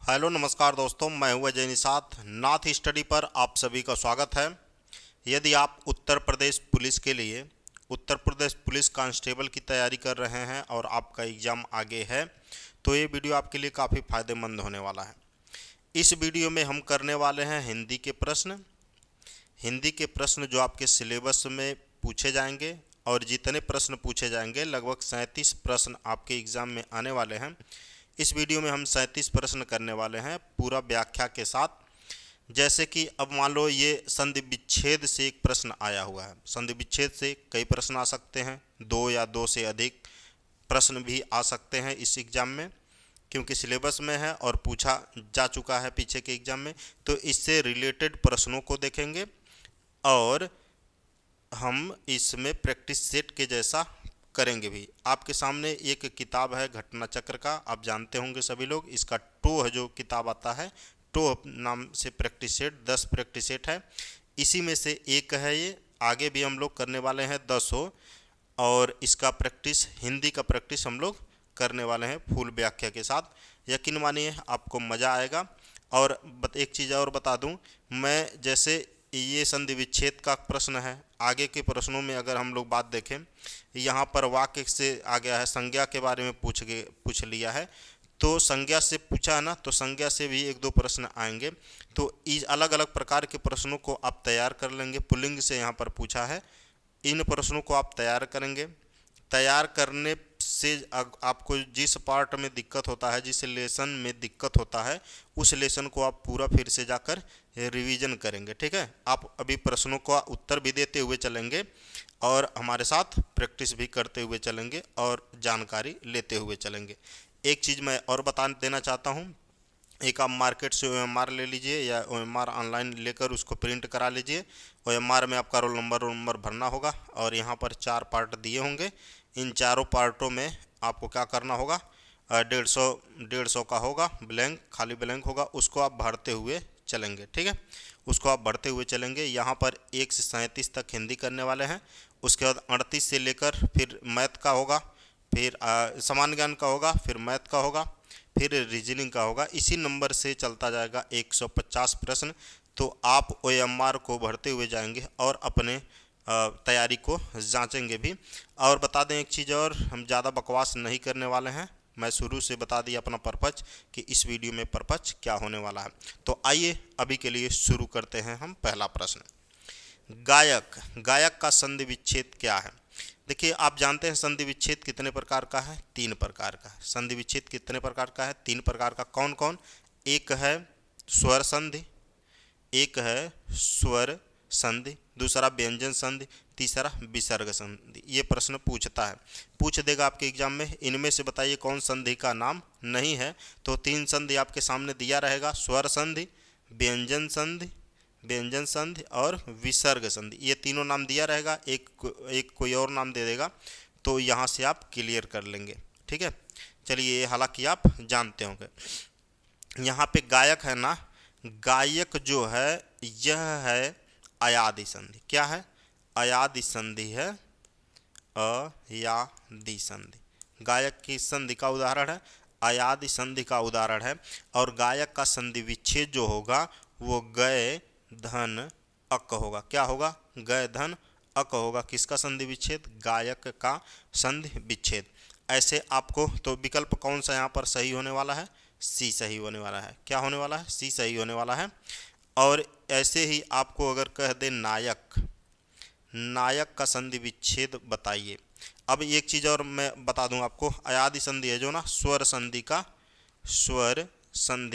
Hello नमस्कार दोस्तों, मैं हूं अजय निषाद। नाथ स्टडी पर आप सभी का स्वागत है। यदि आप उत्तर प्रदेश पुलिस के लिए उत्तर प्रदेश पुलिस कांस्टेबल की तैयारी कर रहे हैं और आपका एग्ज़ाम आगे है, तो ये वीडियो आपके लिए काफ़ी फ़ायदेमंद होने वाला है। इस वीडियो में हम करने वाले हैं हिंदी के प्रश्न जो आपके सिलेबस में पूछे जाएंगे। और जितने प्रश्न पूछे जाएंगे, लगभग 37 प्रश्न आपके एग्ज़ाम में आने वाले हैं। इस वीडियो में हम 37 प्रश्न करने वाले हैं पूरा व्याख्या के साथ। जैसे कि अब मान लो ये संधि विच्छेद से एक प्रश्न आया हुआ है। संधि विच्छेद से कई प्रश्न आ सकते हैं, दो या दो से अधिक प्रश्न भी आ सकते हैं इस एग्ज़ाम में, क्योंकि सिलेबस में है और पूछा जा चुका है पीछे के एग्ज़ाम में। तो इससे रिलेटेड प्रश्नों को देखेंगे और हम इसमें प्रैक्टिस सेट के जैसा करेंगे भी। आपके सामने एक किताब है घटना चक्र का, आप जानते होंगे सभी लोग। इसका टो है जो किताब आता है, टो नाम से प्रैक्टिस सेट 10 प्रैक्टिस सेट है। इसी में से एक है ये। आगे भी हम लोग करने वाले हैं 10 हो, और इसका प्रैक्टिस, हिंदी का प्रैक्टिस हम लोग करने वाले हैं फुल व्याख्या के साथ। यकीन मानिए आपको मज़ा आएगा। और एक चीज़ और बता दूं, मैं जैसे ये संधि विच्छेद का प्रश्न है, आगे के प्रश्नों में अगर हम लोग बात देखें, यहाँ पर वाक्य से आ गया है, संज्ञा के बारे में पूछ लिया है। तो संज्ञा से पूछा है ना, तो संज्ञा से भी एक दो प्रश्न आएंगे। तो इस अलग अलग प्रकार के प्रश्नों को आप तैयार कर लेंगे। पुल्लिंग से यहाँ पर पूछा है, इन प्रश्नों को आप तैयार करेंगे। तैयार करने से आपको जिस पार्ट में दिक्कत होता है, जिस लेसन में दिक्कत होता है, उस लेसन को आप पूरा फिर से जाकर रिवीजन करेंगे। ठीक है, आप अभी प्रश्नों का उत्तर भी देते हुए चलेंगे और हमारे साथ प्रैक्टिस भी करते हुए चलेंगे और जानकारी लेते हुए चलेंगे। एक चीज़ मैं और बता देना चाहता हूँ, एक आप मार्केट से OMR ले लीजिए या OMR ऑनलाइन लेकर उसको प्रिंट करा लीजिए। OMR में आपका रोल नंबर भरना होगा और यहाँ पर 4 पार्ट दिए होंगे। इन चारों पार्टों में आपको क्या करना होगा, 150 का होगा ब्लैंक, खाली ब्लैंक होगा, उसको आप भरते हुए चलेंगे। ठीक है, उसको आप भरते हुए चलेंगे। यहाँ पर 1 से 37 तक हिंदी करने वाले हैं। उसके बाद 38 से लेकर फिर मैथ का होगा, फिर सामान्य ज्ञान का होगा, फिर मैथ का होगा, फिर रीजनिंग का होगा। इसी नंबर से चलता जाएगा 150 प्रश्न। तो आप OMR को भरते हुए जाएंगे और अपने तैयारी को जांचेंगे भी। और बता दें एक चीज़ और, हम ज़्यादा बकवास नहीं करने वाले हैं। मैं शुरू से बता दिया अपना पर्पज कि इस वीडियो में पर्पज क्या होने वाला है। तो आइए अभी के लिए शुरू करते हैं हम। पहला प्रश्न, गायक का संधि विच्छेद क्या है। देखिए, आप जानते हैं संधि विच्छेद कितने प्रकार का है, 3 प्रकार का है। संधि विच्छेद कितने प्रकार का है, 3 प्रकार का। कौन कौन? एक है स्वर संधि, एक है स्वर संधि, दूसरा व्यंजन संधि, तीसरा विसर्ग संधि। ये प्रश्न पूछ देगा आपके एग्जाम में। इनमें से बताइए कौन संधि का नाम नहीं है। तो 3 संधि आपके सामने दिया रहेगा, स्वर संधि, व्यंजन संधि और विसर्ग संधि। ये तीनों नाम दिया रहेगा, एक कोई और नाम दे देगा, तो यहाँ से आप क्लियर कर लेंगे। ठीक है, चलिए, ये हालांकि आप जानते होंगे। यहाँ पे गायक है ना, गायक जो है यह है अयादि संधि। क्या है? अयादि संधि है, अयादि संधि। गायक की संधि का उदाहरण है, अयादि संधि का उदाहरण है। और गायक का संधि विच्छेद जो होगा वो गय धन अक होगा। क्या होगा? गय धन अक होगा। किसका संधि विच्छेद? गायक का संधि विच्छेद। ऐसे आपको तो विकल्प कौन सा यहाँ पर सही होने वाला है? सी सही होने वाला है। क्या होने वाला है? सी सही होने वाला है। और ऐसे ही आपको अगर कह दे नायक का संधि विच्छेद बताइए। अब एक चीज़ और मैं बता दूं आपको, अयादि संधि है जो ना, स्वर संधि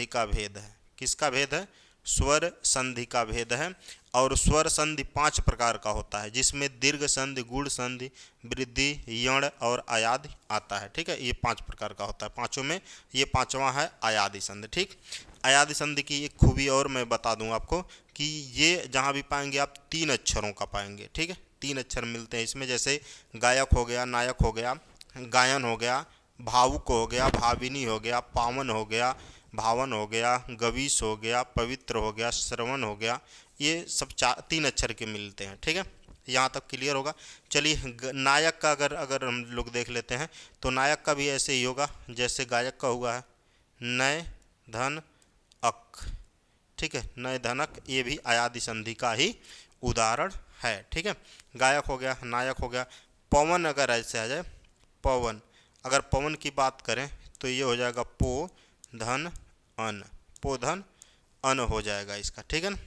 का भेद है। किसका भेद है? स्वर संधि का भेद है। और स्वर संधि 5 प्रकार का होता है, जिसमें दीर्घ संधि, गुण संधि, वृद्धि, यण और अयादि आता है। ठीक है, ये 5 प्रकार का होता है। पांचों में ये पांचवा है अयादि संधि। ठीक, अयादि संधि की एक खूबी और मैं बता दूं आपको कि ये जहाँ भी पाएंगे आप 3 अक्षरों का पाएंगे। ठीक है, 3 अक्षर मिलते हैं इसमें। जैसे गायक हो गया, नायक हो गया, गायन हो गया, भावुक हो गया, भाविनी हो गया, पावन हो गया, भावन हो गया, गवीश हो गया, पवित्र हो गया, श्रवण हो गया। ये सब 3 अक्षर के मिलते हैं। ठीक है, यहाँ तक क्लियर होगा। चलिए, नायक का अगर हम लोग देख लेते हैं, तो नायक का भी ऐसे ही होगा जैसे गायक का हुआ है। नय, धन, अक। ठीक है, नय धनक, ये भी अयादि संधि का ही उदाहरण है। ठीक है, गायक हो गया, नायक हो गया। पवन अगर ऐसे आ जाए, पवन, अगर पवन की बात करें तो ये हो जाएगा पो धन अन, पो धन अन हो जाएगा इसका। ठीक है ना।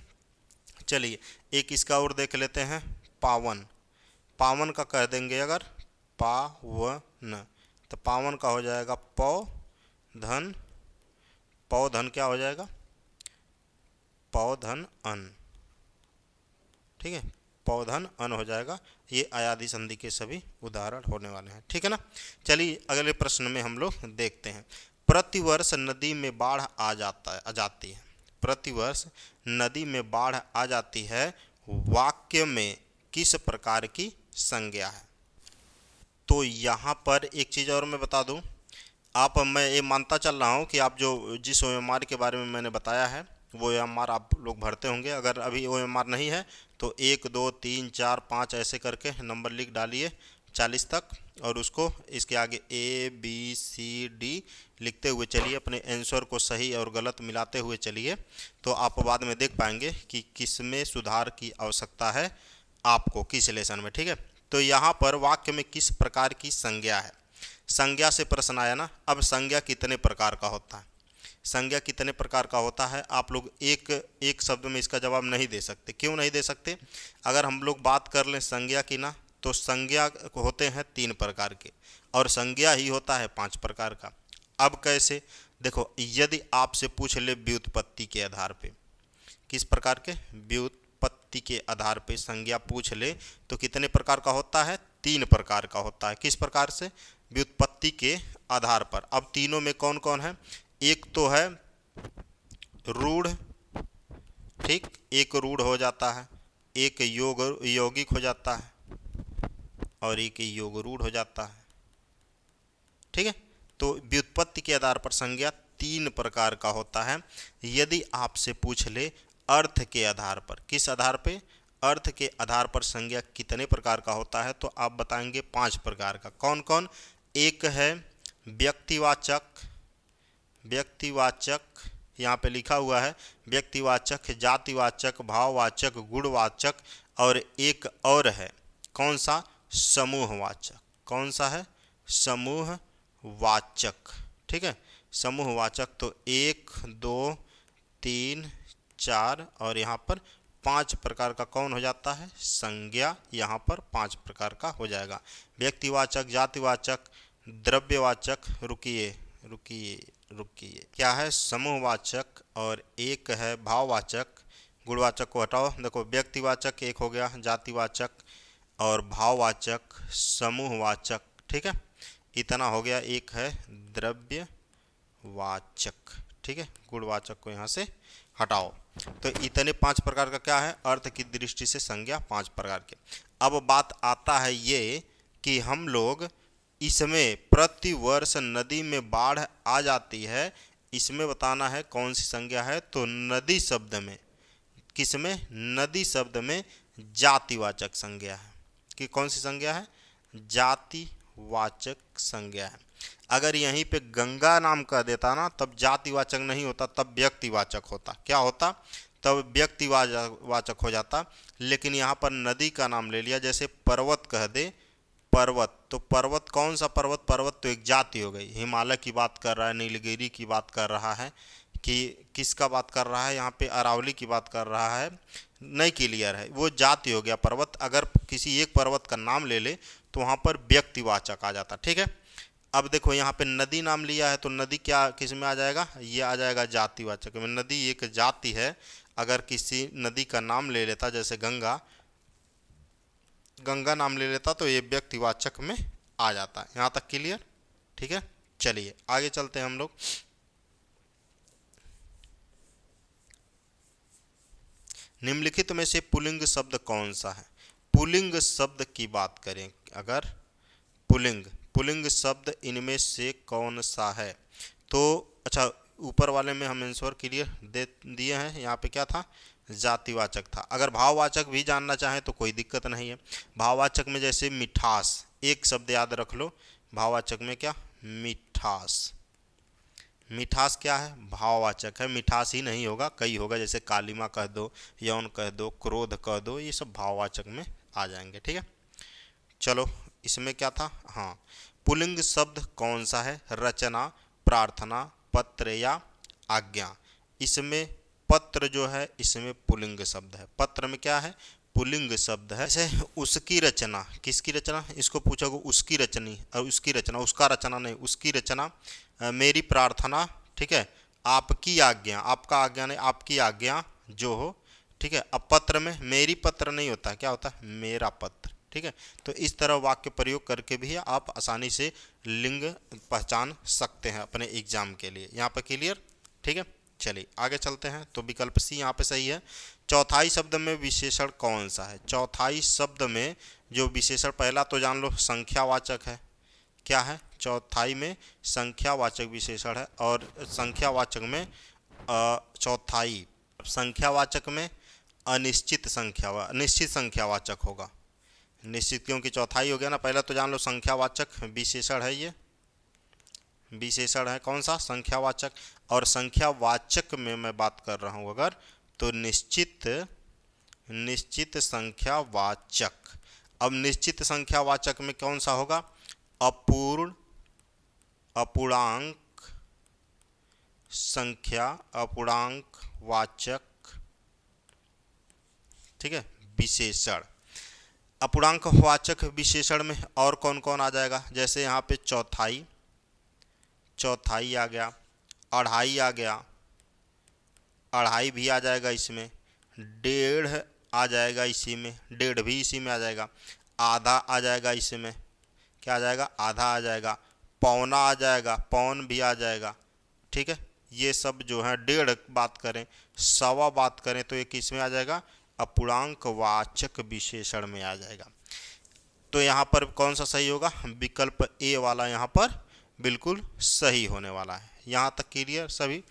चलिए एक इसका और देख लेते हैं, पावन। पावन का कह देंगे अगर पावन, तो पावन का हो जाएगा पौ धन, पौ धन क्या हो जाएगा, पौ धन अन। ठीक है, पौधन अन हो जाएगा। ये अयादि संधि के सभी उदाहरण होने वाले हैं। ठीक है ना। चलिए अगले प्रश्न में हम लोग देखते हैं। प्रतिवर्ष नदी में बाढ़ आ जाती है। प्रतिवर्ष नदी में बाढ़ आ जाती है, वाक्य में किस प्रकार की संज्ञा है। तो यहाँ पर एक चीज़ और मैं बता दूँ, मैं ये मानता चल रहा हूँ कि आप जो जिस OMR के बारे में मैंने बताया है वो OMR आप लोग भरते होंगे। अगर अभी OMR नहीं है तो 1 2 3 4 5 ऐसे करके नंबर लिख डालिए 40 तक, और उसको इसके आगे ABCD लिखते हुए चलिए, अपने आंसर को सही और गलत मिलाते हुए चलिए, तो आप बाद में देख पाएंगे कि किस में सुधार की आवश्यकता है आपको, किस लेसन में। ठीक है, तो यहाँ पर वाक्य में किस प्रकार की संज्ञा है, संज्ञा से प्रश्न आया ना। अब संज्ञा कितने प्रकार का होता है, संज्ञा कितने प्रकार का होता है, आप लोग एक शब्द में इसका जवाब नहीं दे सकते। क्यों नहीं दे सकते? अगर हम लोग बात कर लें संज्ञा की ना, तो संज्ञा होते हैं 3 प्रकार के, और संज्ञा ही होता है 5 प्रकार का। अब कैसे? देखो, यदि आपसे पूछ ले व्युत्पत्ति के आधार पे, किस प्रकार के, व्युत्पत्ति के आधार पे संज्ञा पूछ ले तो कितने प्रकार का होता है, 3 प्रकार का होता है। किस प्रकार से? व्युत्पत्ति के आधार पर। अब तीनों में कौन कौन है? एक तो है रूढ़, ठीक, एक रूढ़ हो जाता है, एक यौगिक हो जाता है, और एक योग रूढ़ हो जाता है। ठीक है, तो व्युत्पत्ति के आधार पर संज्ञा 3 प्रकार का होता है। यदि आपसे पूछ ले अर्थ के आधार पर, किस आधार पे, अर्थ के आधार पर संज्ञा कितने प्रकार का होता है, तो आप बताएंगे 5 प्रकार का। कौन कौन? एक है व्यक्तिवाचक, व्यक्तिवाचक यहाँ पे लिखा हुआ है, व्यक्तिवाचक, जातिवाचक, भाववाचक, गुणवाचक, और एक और है कौन सा, समूहवाचक। कौन सा है? समूहवाचक। ठीक है, समूहवाचक। तो 1 2 3 4 और यहाँ पर 5 प्रकार का कौन हो जाता है, संज्ञा यहाँ पर 5 प्रकार का हो जाएगा। व्यक्तिवाचक, जातिवाचक, द्रव्यवाचक, रुकिए रुकिए रुकिए, क्या है, समूहवाचक, और एक है भाववाचक। गुणवाचक को हटाओ, देखो व्यक्तिवाचक एक हो गया, जातिवाचक और भाववाचक, समूहवाचक। ठीक है, इतना हो गया। एक है द्रव्यवाचक। ठीक है, गुणवाचक को यहाँ से हटाओ। तो इतने 5 प्रकार का क्या है, अर्थ की दृष्टि से संज्ञा 5 प्रकार के। अब बात आता है ये कि हम लोग इसमें प्रतिवर्ष नदी में बाढ़ आ जाती है, इसमें बताना है कौन सी संज्ञा है। तो नदी शब्द में, किसमें, नदी शब्द में जातिवाचक संज्ञा है। कि कौन सी संज्ञा है, जातिवाचक संज्ञा है। अगर यहीं पे गंगा नाम कह देता ना, तब जातिवाचक नहीं होता, तब व्यक्तिवाचक होता। क्या होता? तब व्यक्तिवाचक हो जाता। लेकिन यहाँ पर नदी का नाम ले लिया, जैसे पर्वत कह दे, पर्वत, तो पर्वत कौन सा पर्वत, पर्वत तो एक जाति हो गई। हिमालय की बात कर रहा है, नीलगिरी की बात कर रहा है, कि किसका बात कर रहा है यहाँ पे, अरावली की बात कर रहा है, नहीं क्लियर है, वो जाति हो गया पर्वत। अगर किसी एक पर्वत का नाम ले ले तो वहाँ पर व्यक्तिवाचक आ जाता। ठीक है, अब देखो यहाँ पे नदी नाम लिया है, तो नदी क्या किस में आ जाएगा, ये आ जाएगा जातिवाचक में। नदी एक जाति है, अगर किसी नदी का नाम ले लेता, जैसे गंगा, गंगा नाम ले लेता, तो ये व्यक्तिवाचक में आ जाता है। यहाँ तक क्लियर? ठीक है, चलिए आगे चलते हैं हम लोग। निम्नलिखित में से पुल्लिंग शब्द कौन सा है? पुल्लिंग शब्द की बात करें अगर, पुल्लिंग शब्द इनमें से कौन सा है? तो अच्छा, ऊपर वाले में हम आंसर क्लियर दे दिए हैं। यहाँ पे क्या था, जातिवाचक था। अगर भाववाचक भी जानना चाहें तो कोई दिक्कत नहीं है। भाववाचक में जैसे मिठास, एक शब्द याद रख लो, भाववाचक में क्या, मिठास, मिठास क्या है? भाववाचक है। मिठास ही नहीं होगा, कई होगा, जैसे कालिमा कह दो, यौन कह दो, क्रोध कह दो, ये सब भाववाचक में आ जाएंगे। ठीक है, चलो इसमें क्या था? हाँ, पुल्लिंग शब्द कौन सा है? रचना, प्रार्थना, पत्र या आज्ञा। इसमें पत्र जो है इसमें पुल्लिंग शब्द है। पत्र में क्या है? पुल्लिंग शब्द है। जैसे उसकी रचना, किसकी रचना? इसको पूछोगे उसकी रचनी, और उसकी रचना, उसका रचना नहीं, उसकी रचना। मेरी प्रार्थना, ठीक है, आपकी आज्ञा, आपका आज्ञा नहीं, आपकी आज्ञा जो हो। ठीक है, अब पत्र में मेरी पत्र नहीं होता, क्या होता है? मेरा पत्र। ठीक है, तो इस तरह वाक्य प्रयोग करके भी आप आसानी से लिंग पहचान सकते हैं अपने एग्जाम के लिए। यहाँ पर क्लियर? ठीक है, चलिए आगे चलते हैं। तो विकल्प सी यहाँ पे सही है। चौथाई शब्द में विशेषण कौन सा है? चौथाई शब्द में जो विशेषण, पहला तो जान लो संख्यावाचक है। क्या है? चौथाई में संख्यावाचक विशेषण है। और संख्यावाचक में चौथाई, संख्यावाचक में अनिश्चित संख्या, निश्चित संख्यावाचक होगा। निश्चित क्योंकि चौथाई हो गया ना। पहला तो जान लो संख्यावाचक विशेषण है, ये विशेषण है कौन सा? संख्यावाचक। और संख्यावाचक में मैं बात कर रहा हूँ अगर, तो निश्चित संख्यावाचक। अब निश्चित संख्यावाचक में कौन सा होगा? अपूर्ण, अपूर्णांक संख्या, अपूर्णांक वाचक। ठीक है, विशेषण। अपूर्णांक वाचक विशेषण में और कौन कौन आ जाएगा? जैसे यहाँ पे चौथाई, चौथाई आ गया, अढ़ाई आ गया, अढ़ाई भी आ जाएगा इसमें, डेढ़ आ जाएगा इसी में, डेढ़ भी इसी में आ जाएगा, आधा आ जाएगा इसमें, क्या आ जाएगा? आधा आ जाएगा, पौना आ जाएगा, पौन भी आ जाएगा। ठीक है, ये सब जो है, डेढ़ बात करें, सवा बात करें, तो ये किस में आ जाएगा? अपूर्णांक वाचक विशेषण में आ जाएगा। तो यहाँ पर कौन सा सही होगा? विकल्प ए वाला यहाँ पर बिल्कुल सही होने वाला है। यहाँ तक क्लियर सभी?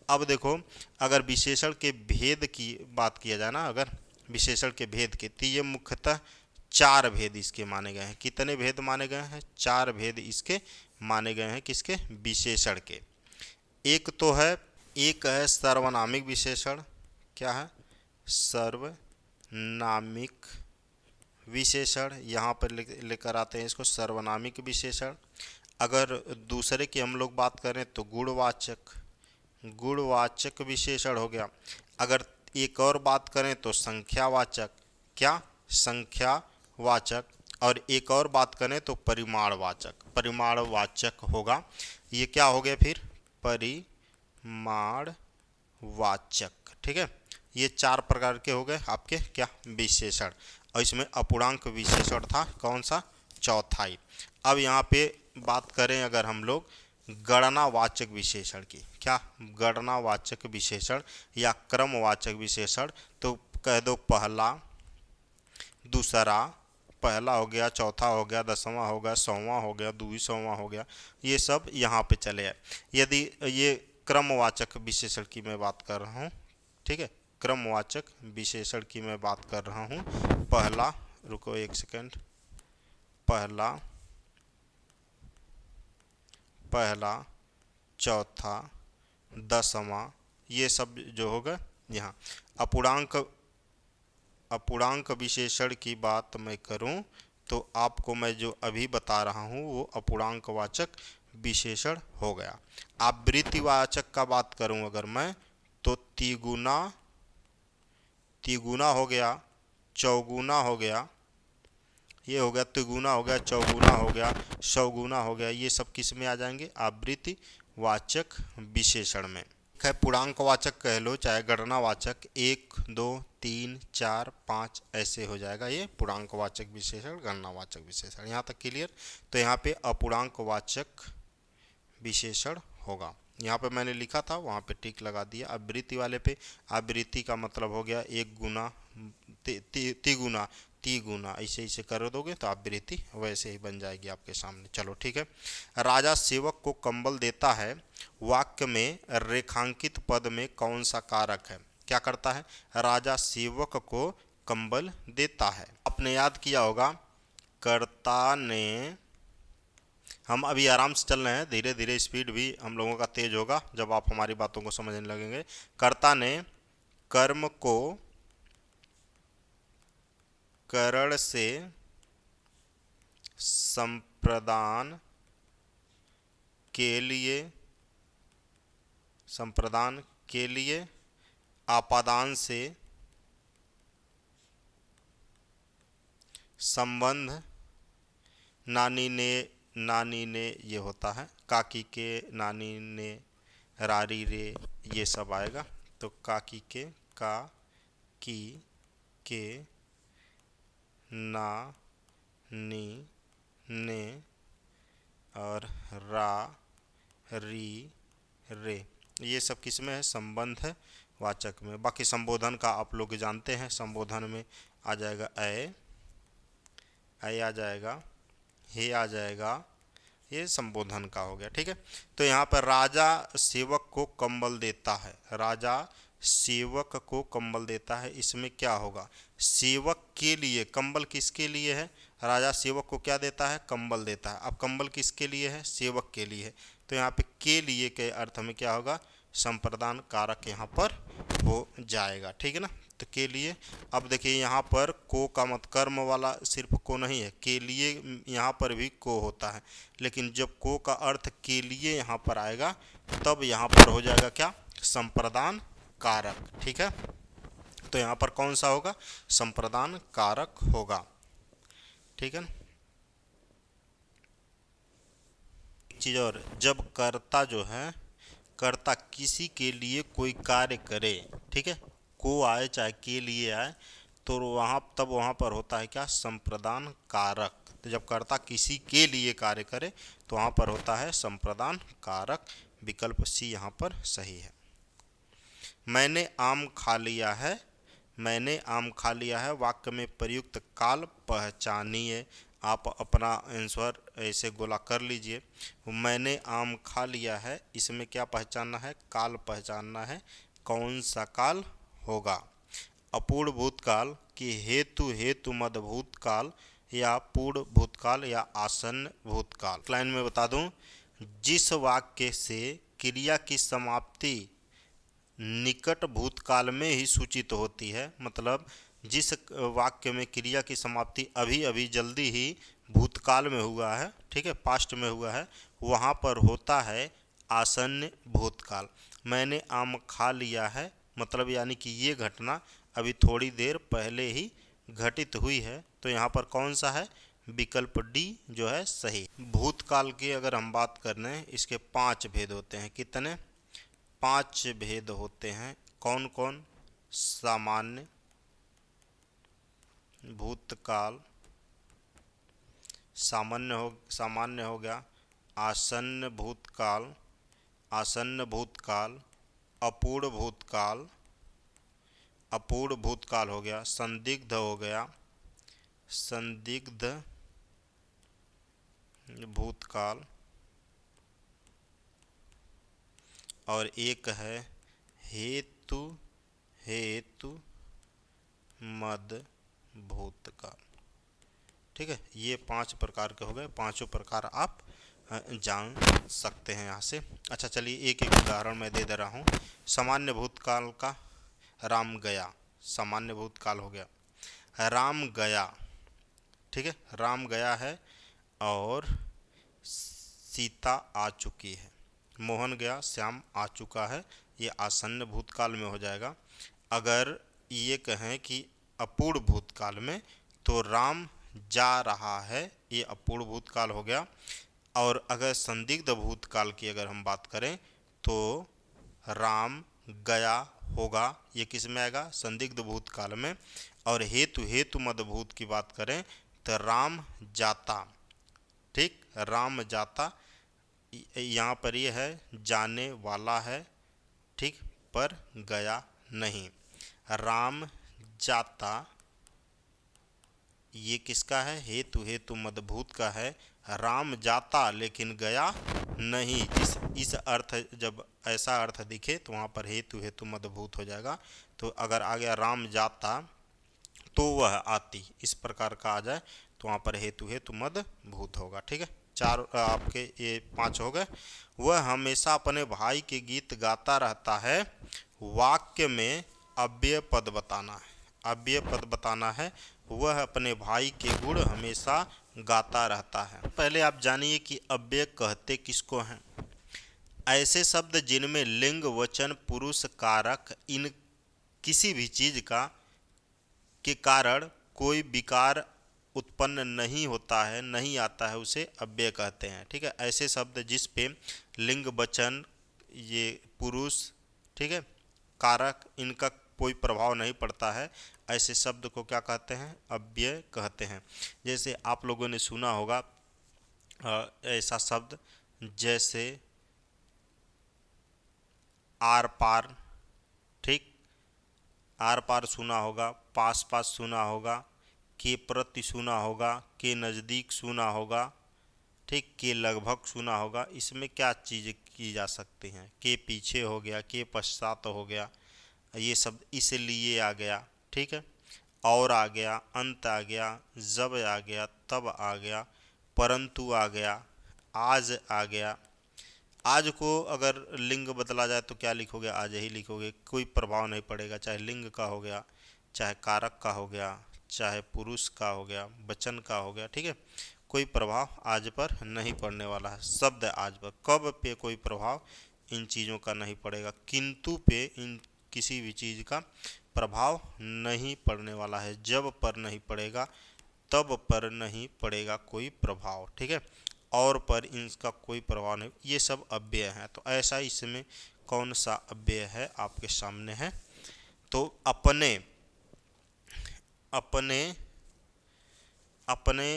अब देखो, अगर विशेषण के भेद की बात किया जाए ना, अगर विशेषण के भेद के, तो ये मुख्यतः 4 भेद इसके माने गए हैं। कितने भेद माने गए हैं? 4 भेद इसके माने गए हैं। किसके? विशेषण के। एक तो है, एक है सर्वनामिक विशेषण। क्या है? सर्वनामिक विशेषण। यहाँ पर लेकर आते हैं इसको, सर्वनामिक विशेषण। अगर दूसरे की हम लोग बात करें तो गुणवाचक, गुणवाचक विशेषण हो गया। अगर एक और बात करें तो संख्यावाचक, क्या? संख्यावाचक। और एक और बात करें तो परिमाणवाचक, परिमाणवाचक होगा। ये क्या हो गया फिर? परिमाणवाचक। ठीक है, ये 4 प्रकार के हो गए आपके क्या? विशेषण। और इसमें अपूर्णांक विशेषण था कौन सा? चौथाई। अब यहाँ पे बात करें अगर हम लोग गणनावाचक विशेषण की, क्या? गणनावाचक विशेषण या क्रमवाचक विशेषण, तो कह दो पहला, दूसरा, पहला हो गया, चौथा हो गया, 10वां हो गया, 100वां हो गया, 200वां हो गया, ये सब यहाँ पे चले आए। यदि ये क्रमवाचक विशेषण की मैं बात कर रहा हूँ, ठीक है, क्रमवाचक विशेषण की मैं बात कर रहा हूँ। पहला, रुको एक सेकंड, पहला, पहला, चौथा, 10वां, ये सब जो होगा यहाँ। अपूर्णांक विशेषण की बात मैं करूं तो आपको मैं जो अभी बता रहा हूं वो अपूर्णांकवाचक विशेषण हो गया। आवृत्तिवाचक का बात करूं अगर मैं, तो तिगुना, तिगुना हो गया, चौगुना हो गया, ये हो गया, तिगुना हो गया, चौगुना हो गया, सौगुना हो गया, ये सब किस में आ जाएंगे? आवृत्तिवाचक विशेषण में। है पूर्णांकवाचक कह लो चाहे गणनावाचक, 1, 2, 3, 4, 5 ऐसे हो जाएगा ये पूर्णांकवाचक विशेषण, गणनावाचक विशेषण। यहाँ तक क्लियर? तो यहाँ पे अपूर्णांकवाचक विशेषण होगा। यहाँ पे मैंने लिखा था वहाँ पे टिक लगा दिया। आवृत्ति वाले पे, आवृत्ति का मतलब हो गया 1 गुना, तिगुना, तिगुना, ऐसे ऐसे कर दोगे तो आवृत्ति वैसे ही बन जाएगी आपके सामने। चलो ठीक है। राजा सेवक को कंबल देता है, वाक्य में रेखांकित पद में कौन सा कारक है? क्या करता है? राजा सेवक को कंबल देता है। आपने याद किया होगा, कर्ता ने हम अभी आराम से चल रहे हैं, धीरे धीरे स्पीड भी हम लोगों का तेज होगा जब आप हमारी बातों को समझने लगेंगे। कर्ता ने कर्म को करण से संप्रदान के लिए आपादान से संबंध नानी ने ये होता है, काकी के नानी ने रारी रे ये सब आएगा। तो काकी के का की के ना नी ने और रा री रे ये सब किस में है, संबंध है वाचक में। बाकी संबोधन का आप लोग जानते हैं, संबोधन में आ जाएगा ऐ आ जाएगा, हे आ जाएगा, ये संबोधन का हो गया। ठीक है, तो यहाँ पर राजा सेवक को कंबल देता है, राजा सेवक को कंबल देता है, इसमें क्या होगा, सेवक के लिए, कंबल किसके लिए है, राजा सेवक को क्या देता है, कंबल देता है। अब कंबल किसके लिए है, सेवक के लिए है, तो यहाँ पे के लिए के अर्थ में क्या होगा, संप्रदान कारक यहाँ पर हो जाएगा। ठीक है ना, तो के लिए। अब देखिए यहाँ पर को का मत कर्म वाला सिर्फ को नहीं है, के लिए यहाँ पर भी को होता है, लेकिन जब को का अर्थ के लिए यहाँ पर आएगा तब यहाँ पर हो जाएगा क्या, संप्रदान कारक। ठीक है, तो यहाँ पर कौन सा होगा, संप्रदान कारक होगा। ठीक है ना, चीज और, जब कर्ता जो है, कर्ता किसी के लिए कोई कार्य करे, ठीक है, को आए चाहे के लिए आए, तो वहाँ पर होता है क्या, संप्रदान कारक। तो जब कर्ता किसी के लिए कार्य करे तो वहाँ पर होता है संप्रदान कारक। विकल्प सी यहाँ पर सही है। मैंने आम खा लिया है, मैंने आम खा लिया है वाक्य में प्रयुक्त काल पहचानिए। आप अपना आंसर ऐसे गोला कर लीजिए। मैंने आम खा लिया है, इसमें क्या पहचानना है, काल पहचानना है, कौन सा काल होगा, अपूर्ण भूतकाल की हेतु मद भूतकाल या पूर्ण भूतकाल या आसन्न भूतकाल। लाइन में बता दूं, जिस वाक्य से क्रिया की समाप्ति निकट भूतकाल में ही सूचित होती है, मतलब जिस वाक्य में क्रिया की समाप्ति अभी अभी जल्दी ही भूतकाल में हुआ है, ठीक है, पास्ट में हुआ है, वहाँ पर होता है आसन्न भूतकाल। मैंने आम खा लिया है मतलब यानी कि ये घटना अभी थोड़ी देर पहले ही घटित हुई है, तो यहाँ पर कौन सा है, विकल्प डी जो है सही। भूतकाल की अगर हम बात कर रहे हैं, इसके 5 भेद होते हैं। कितने, 5 भेद होते हैं। कौन कौन, सामान्य भूतकाल, सामान्य हो गया, आसन्न भूतकाल, अपूर्ण भूतकाल हो गया, संदिग्ध हो गया, संदिग्ध भूतकाल, और एक है हेतु मद भूतकाल। ठीक है, ये 5 प्रकार के हो गए, पांचों प्रकार आप जान सकते हैं यहाँ से। अच्छा चलिए एक एक उदाहरण मैं दे रहा हूँ। सामान्य भूतकाल का, राम गया, सामान्य भूतकाल हो गया, राम गया, ठीक है, राम गया है और सीता आ चुकी है, मोहन गया, श्याम आ चुका है, ये आसन्न भूतकाल में हो जाएगा। अगर ये कहें कि अपूर्ण भूतकाल में, तो राम जा रहा है, ये अपूर्ण भूतकाल हो गया। और अगर संदिग्ध भूतकाल की अगर हम बात करें तो राम गया होगा, ये किस में आएगा, संदिग्ध भूतकाल में। और हेतु मद भूत की बात करें तो राम जाता, ठीक, राम जाता, यहाँ पर ये है जाने वाला है, ठीक, पर गया नहीं। राम जाता ये किसका है, हेतु मदभूत का है, राम जाता लेकिन गया नहीं। इस अर्थ, जब ऐसा अर्थ दिखे तो वहाँ पर हेतु मदभूत हो जाएगा। तो अगर आ गया राम जाता तो वह आती, इस प्रकार का आ जाए तो वहाँ पर हेतु मदभूत होगा। ठीक है। चार आपके ये 5 हो गए। वह हमेशा अपने भाई के गीत गाता रहता है। वाक्य में अव्यय पद बताना है, अव्यय पद बताना है। वह अपने भाई के गुण हमेशा गाता रहता है। पहले आप जानिए कि अव्यय कहते किसको हैं। ऐसे शब्द जिनमें लिंग, वचन, पुरुष, कारक इन किसी भी चीज का के कारण कोई विकार उत्पन्न नहीं होता है, नहीं आता है, उसे अव्यय कहते हैं। ठीक है, ऐसे शब्द जिस पे लिंग, वचन, ये पुरुष, ठीक है, कारक इनका कोई प्रभाव नहीं पड़ता है, ऐसे शब्द को क्या कहते हैं? अव्यय कहते हैं। जैसे आप लोगों ने सुना होगा ऐसा शब्द जैसे आर पार, ठीक, आर पार सुना होगा, पास पास सुना होगा, के प्रति सुना होगा, के नज़दीक सुना होगा, ठीक, के लगभग सुना होगा। इसमें क्या चीज़ की जा सकती हैं? के पीछे हो गया, के पश्चात हो गया, ये शब्द इसलिए आ गया, ठीक है, और आ गया, अंत आ गया, जब आ गया, तब आ गया, परंतु आ गया, आज आ गया। आज को अगर लिंग बदला जाए तो क्या लिखोगे? आज ही लिखोगे, कोई प्रभाव नहीं पड़ेगा, चाहे लिंग का हो गया, चाहे कारक का हो गया, चाहे पुरुष का हो गया, वचन का हो गया, ठीक है, कोई प्रभाव आज पर नहीं पड़ने वाला है। शब्द आज पर, कब पे कोई प्रभाव इन चीज़ों का नहीं पड़ेगा, किंतु पे इन किसी भी चीज़ का प्रभाव नहीं पड़ने वाला है। जब पर नहीं पड़ेगा, तब पर नहीं पड़ेगा कोई प्रभाव, ठीक है, और पर इनका कोई प्रभाव नहीं। ये सब अव्यय हैं। तो ऐसा इसमें कौन सा अव्यय है आपके सामने है? तो अपने अपने अपने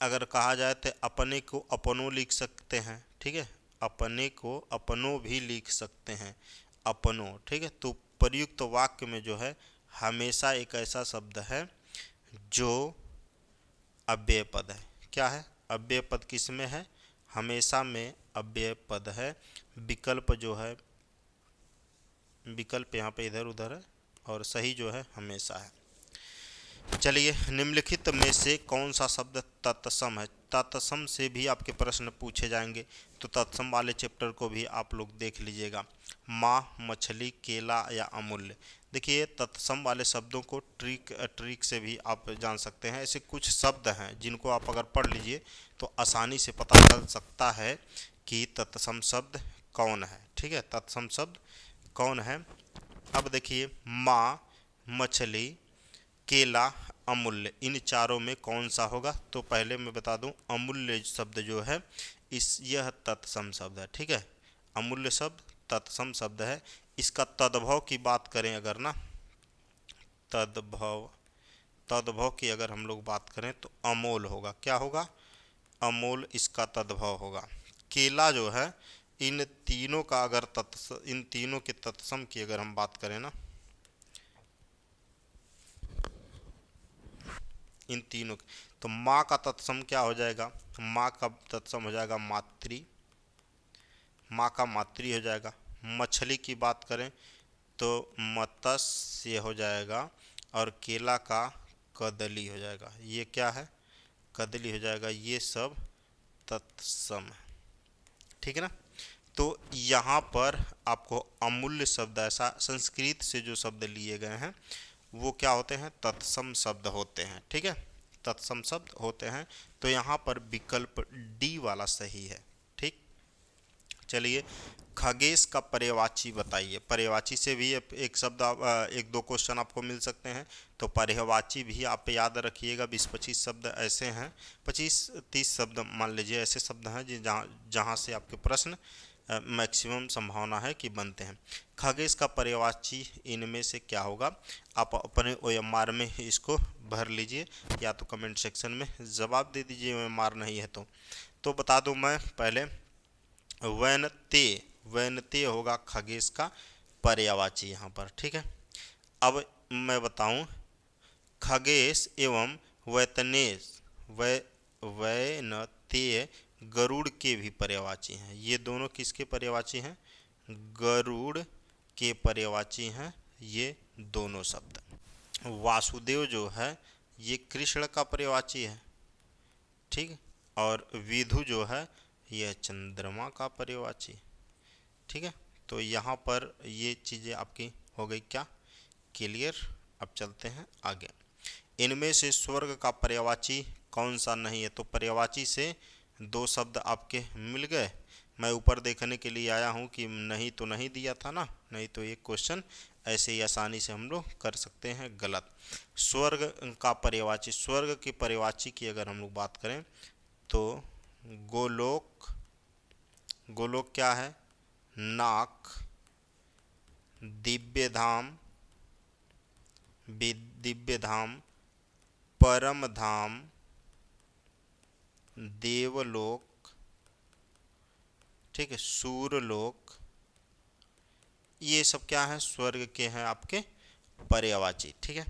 अगर कहा जाए तो अपने को अपनों लिख सकते हैं, ठीक है, अपने को अपनों भी लिख सकते हैं, अपनों, ठीक है। तो प्रयुक्त वाक्य में जो है हमेशा एक ऐसा शब्द है जो अव्यय पद है। क्या है? अव्यय पद किस में है? हमेशा में अव्यय पद है। विकल्प जो है, विकल्प यहाँ पे इधर उधर है और सही जो है हमेशा है। चलिए, निम्नलिखित में से कौन सा शब्द तत्सम है? तत्सम से भी आपके प्रश्न पूछे जाएंगे, तो तत्सम वाले चैप्टर को भी आप लोग देख लीजिएगा। माँ, मछली, केला या अमूल्य। देखिए, तत्सम वाले शब्दों को ट्रिक से भी आप जान सकते हैं। ऐसे कुछ शब्द हैं जिनको आप अगर पढ़ लीजिए तो आसानी से पता चल सकता है कि तत्सम शब्द कौन है, ठीक है, तत्सम शब्द कौन है। अब देखिए, माँ, मछली, केला, अमूल्य, इन चारों में कौन सा होगा? तो पहले मैं बता दूं, अमूल्य शब्द जो है यह तत्सम शब्द है, ठीक है, अमूल्य शब्द तत्सम शब्द है। इसका तद्भव की बात करें अगर ना, तद्भव की अगर हम लोग बात करें तो अमोल होगा। क्या होगा? अमोल इसका तद्भव होगा। केला जो है, इन तीनों का अगर इन तीनों के तत्सम की अगर हम बात करें ना, इन तीनों, तो माँ का तत्सम क्या हो जाएगा? माँ का तत्सम हो जाएगा मातृ, माँ का मातृ हो जाएगा। मछली की बात करें तो मत्स्य हो जाएगा और केला का कदली हो जाएगा। ये क्या है? कदली हो जाएगा। ये सब तत्सम है, ठीक है ना। तो यहाँ पर आपको अमूल्य शब्द, ऐसा संस्कृत से जो शब्द लिए गए हैं वो क्या होते हैं? तत्सम शब्द होते हैं, ठीक है, तत्सम शब्द होते हैं। तो यहाँ पर विकल्प डी वाला सही है, ठीक। चलिए, खगेश का पर्यायवाची बताइए। पर्यायवाची से भी एक शब्द एक दो क्वेश्चन आपको मिल सकते हैं, तो पर्यायवाची भी आप याद रखिएगा। 20-25 शब्द ऐसे हैं, 25-30 शब्द मान लीजिए ऐसे शब्द हैं जहाँ से आपके प्रश्न मैक्सिमम संभावना है कि बनते हैं। खगेश का पर्यायवाची इनमें से क्या होगा? आप अपने OMR में इसको भर लीजिए या तो कमेंट सेक्शन में जवाब दे दीजिए, OMR नहीं है तो बता दूं मैं पहले। वैनते होगा खगेश का पर्यायवाची यहाँ पर, ठीक है। अब मैं बताऊं, खगेश एवं वैतनेश, वैनते गरुड़ के भी पर्यायवाची हैं। ये दोनों किसके पर्यायवाची हैं? गरुड़ के पर्यायवाची हैं ये दोनों शब्द। वासुदेव जो है ये कृष्ण का पर्यायवाची है, ठीक। और विधु जो है यह चंद्रमा का पर्यायवाची। ठीक है, तो यहाँ पर ये चीज़ें आपकी हो गई क्या, क्लियर। अब चलते हैं आगे। इनमें से स्वर्ग का पर्यायवाची कौन सा नहीं है? तो पर्यायवाची से दो शब्द आपके मिल गए। मैं ऊपर देखने के लिए आया हूँ कि नहीं तो नहीं दिया था ना, नहीं तो ये क्वेश्चन ऐसे ही आसानी से हम लोग कर सकते हैं गलत। स्वर्ग का पर्यायवाची, स्वर्ग के पर्यायवाची की अगर हम लोग बात करें तो गोलोक, गोलोक क्या है? नाक, दिव्य धाम, दिव्य धाम, परम धाम, देवलोक, ठीक है, सूरलोक, ये सब क्या है? स्वर्ग के हैं आपके पर्यायवाची। ठीक है,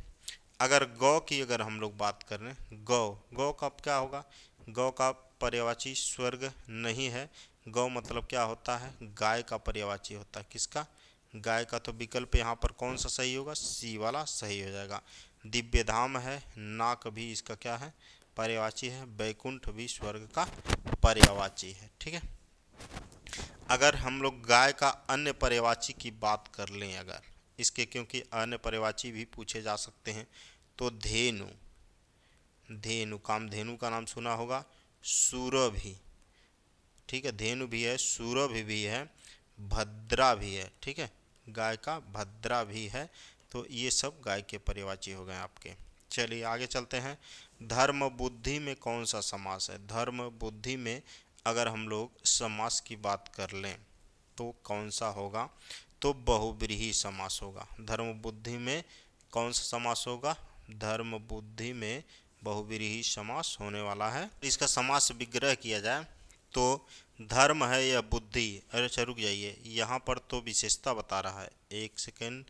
अगर गौ की अगर हम लोग बात कर रहे हैं, गौ, गौ का क्या होगा? गौ का पर्यायवाची स्वर्ग नहीं है। गौ मतलब क्या होता है? गाय का पर्यायवाची होता है। किसका? गाय का। तो विकल्प यहाँ पर कौन सा सही होगा? सी वाला सही हो जाएगा। दिव्य धाम है, नाक भी इसका क्या है? पर्यायवाची है। बैकुंठ भी स्वर्ग का पर्यायवाची है। ठीक है, अगर हम लोग गाय का अन्य पर्यायवाची की बात कर लें अगर इसके, क्योंकि अन्य पर्यायवाची भी पूछे जा सकते हैं, तो धेनु, धेनु, कामधेनु का नाम सुना होगा, सुरभि, ठीक है, धेनु भी है, सुरभि भी है, भद्रा भी है। ठीक है, गाय का भद्रा भी है। तो ये सब गाय के पर्यायवाची हो गए आपके। चलिए आगे चलते हैं। धर्म बुद्धि में कौन सा समास है? धर्म बुद्धि में अगर हम लोग समास की बात कर लें तो कौन सा होगा? तो बहुव्रीहि समास होगा। धर्म बुद्धि में कौन सा समास होगा? धर्म बुद्धि में बहुव्रीहि समास होने वाला है। इसका समास विग्रह किया जाए तो धर्म है या बुद्धि, अरे अच्छा रुक जाइए, यहाँ पर तो विशेषता बता रहा है, एक सेकेंड,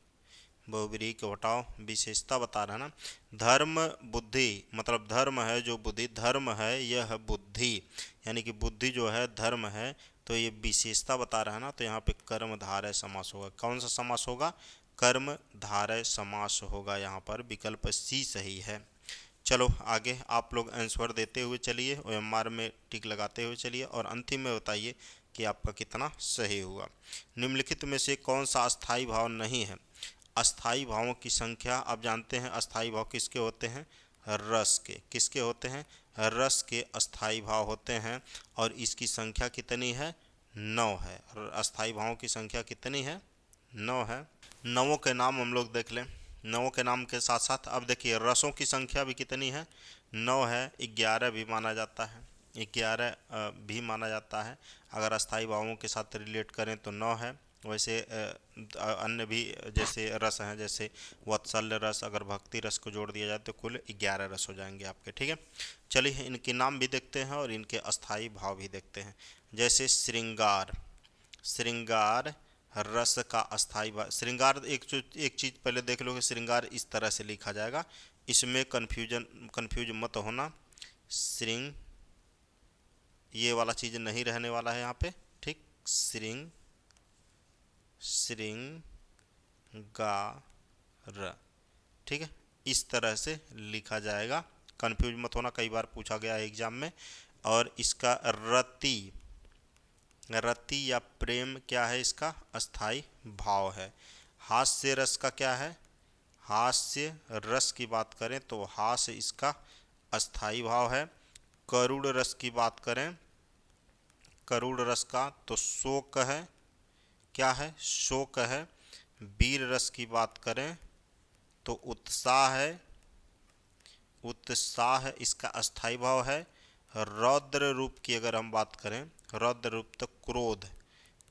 बहुव्रीहि को हटाओ, विशेषता बता रहा है ना। धर्म बुद्धि मतलब धर्म है जो बुद्धि, धर्म है यह बुद्धि, यानी कि बुद्धि जो है धर्म है, तो ये विशेषता बता रहा है ना। तो यहाँ पे कर्मधारय समास होगा। कौन सा समास होगा? कर्मधारय समास होगा। यहाँ पर विकल्प सी सही है। चलो आगे आप लोग आंसर देते हुए चलिए, OMR में टिक लगाते हुए चलिए और अंतिम में बताइए कि आपका कितना सही हुआ। निम्नलिखित में से कौन सा अस्थाई भाव नहीं है? अस्थाई भावों की संख्या आप जानते हैं, अस्थाई भाव किसके होते हैं? रस के। किसके होते हैं? रस के अस्थाई भाव होते हैं। और इसकी संख्या कितनी है? 9 है। अस्थाई भावों की संख्या कितनी है? 9 है। नवों के नाम हम लोग देख लें। नवों के नाम के साथ साथ अब देखिए रसों की संख्या भी कितनी है? 9 है। 11 भी माना जाता है, 11 भी माना जाता है। अगर अस्थाई भावों के साथ रिलेट करें तो 9 है। वैसे अन्य भी जैसे रस हैं, जैसे वत्सल्य रस, अगर भक्ति रस को जोड़ दिया जाए तो कुल 11 रस हो जाएंगे आपके। ठीक है, चलिए इनके नाम भी देखते हैं और इनके अस्थाई भाव भी देखते हैं। जैसे श्रृंगार, श्रृंगार रस का अस्थाई भाव। श्रृंगार एक चीज़ पहले देख लो कि श्रृंगार इस तरह से लिखा जाएगा, इसमें कंफ्यूज मत होना। श्रृंग ये वाला चीज़ नहीं रहने वाला है यहाँ पे। ठीक, श्रृंगार, ठीक है, इस तरह से लिखा जाएगा, कंफ्यूज मत होना, कई बार पूछा गया है एग्जाम में। और इसका रति, रति या प्रेम क्या है? इसका अस्थाई भाव है। हास्य रस का क्या है? हास्य रस की बात करें तो हास्य इसका अस्थाई भाव है। करुण रस की बात करें, करुण रस का तो शोक है, क्या है? शोक है। वीर रस की बात करें तो उत्साह है, उत्साह इसका अस्थाई भाव है। रौद्र रूप की अगर हम बात करें, रौद्र रूप तो क्रोध,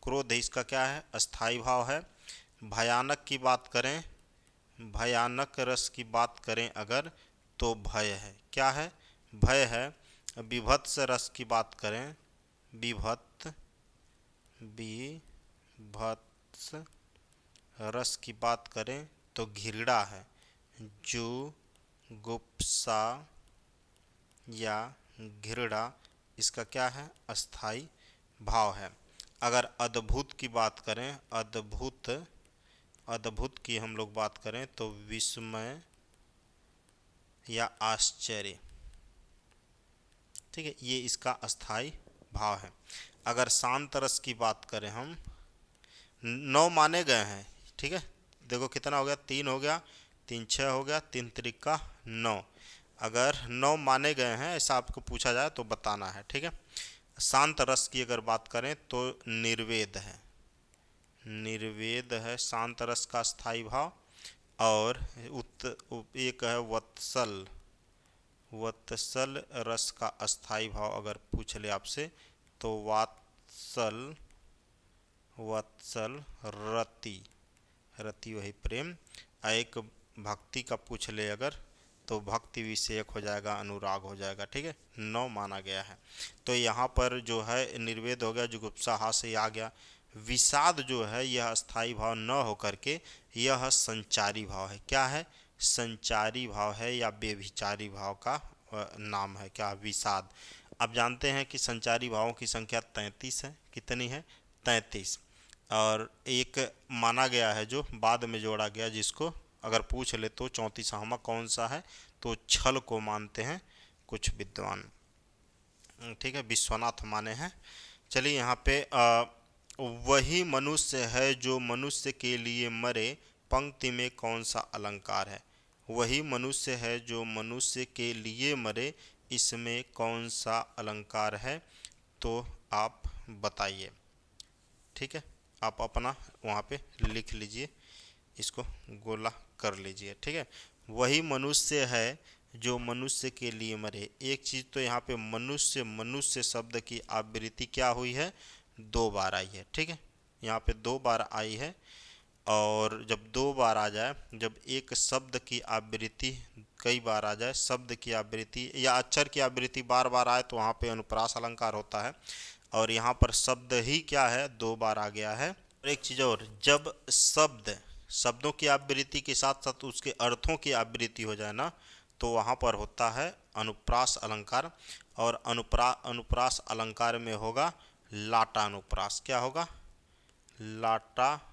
क्रोध इसका क्या है? अस्थाई भाव है। भयानक की बात करें, भयानक रस की बात करें अगर तो भय है, क्या है? भय है। विभत्स रस की बात करें, विभत्स रस की बात करें तो घृणा है। जुगुप्सा या घृणा इसका क्या है? अस्थाई भाव है। अगर अद्भुत की बात करें, अद्भुत, अद्भुत की हम लोग बात करें तो विस्मय या आश्चर्य, ठीक है, ये इसका अस्थाई भाव है। अगर शांत रस की बात करें हम, 9 माने गए हैं, ठीक है, देखो कितना हो गया, 3 हो गया, 3 6 हो गया, 3 त्रिका 9। अगर 9 माने गए हैं ऐसा आपको पूछा जाए तो बताना है, ठीक है। शांत रस की अगर बात करें तो निर्वेद है, निर्वेद है शांत रस का स्थायी भाव। और एक है वत्सल, वत्सल रस का अस्थाई भाव अगर पूछ ले आपसे तो वात्सल, वत्सल, रति, रति वही प्रेम। एक भक्ति का पूछ ले अगर तो भक्ति विषयक हो जाएगा, अनुराग हो जाएगा, ठीक है। 9 माना गया है। तो यहाँ पर जो है निर्वेद हो गया, जुगुप्सा हा से आ गया। विषाद जो है यह अस्थाई भाव न होकर के यह संचारी भाव है। क्या है? संचारी भाव है या व्यभिचारी भाव का नाम है क्या? विषाद। आप जानते हैं कि संचारी भावों की संख्या 33 है। कितनी है? 33। और एक माना गया है जो बाद में जोड़ा गया, जिसको अगर पूछ ले तो 34वां कौन सा है, तो छल को मानते हैं कुछ विद्वान, ठीक है, विश्वनाथ माने हैं। चलिए यहाँ पे वही मनुष्य है जो मनुष्य के लिए मरे, पंक्ति में कौन सा अलंकार है? वही मनुष्य है जो मनुष्य के लिए मरे, इसमें कौन सा अलंकार है? तो आप बताइए, ठीक है। आप अपना वहाँ पे लिख लीजिए, इसको गोला कर लीजिए, ठीक है। वही मनुष्य है जो मनुष्य के लिए मरे। एक चीज़ तो यहाँ पे मनुष्य, मनुष्य शब्द की आवृत्ति क्या हुई है? 2 बार आई है, ठीक है। यहाँ पे 2 बार आई है। और जब 2 बार आ जाए, जब एक शब्द की आवृत्ति कई बार आ जाए, शब्द की आवृत्ति या अक्षर की आवृत्ति बार बार आए, तो वहाँ पे अनुप्रास अलंकार होता है। और यहाँ पर शब्द ही क्या है? 2 बार आ गया है। और एक चीज़ और, जब शब्द, शब्दों की आवृत्ति के साथ साथ उसके अर्थों की आवृत्ति हो जाए ना, तो वहाँ पर होता है अनुप्रास अलंकार। और अनुप्रास अलंकार में होगा लाटानुप्रास। क्या होगा? लाटानुप्रास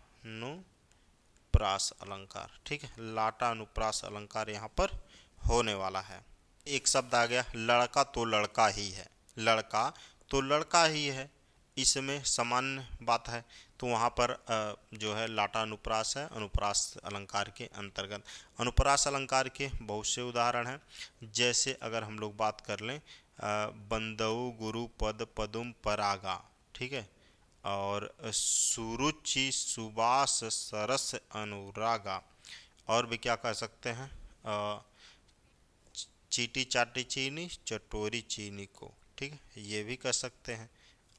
अलंकार, ठीक है। लाटानुप्रास अलंकार यहाँ पर होने वाला है। एक शब्द आ गया, लड़का तो लड़का ही है, लड़का तो लड़का ही है, इसमें सामान्य बात है, तो वहाँ पर जो है लाटानुप्रास है, अनुप्रास अलंकार के अंतर्गत। अनुप्रास अलंकार के बहुत से उदाहरण हैं। जैसे अगर हम लोग बात कर लें, बंदऊ गुरु पद पदुम परागा, ठीक है, और सुरुचि सुबास सरस अनुरागा। और भी क्या कह सकते हैं? चीटी चाटी चीनी, चटोरी चीनी को, ठीक है, ये भी कह सकते हैं।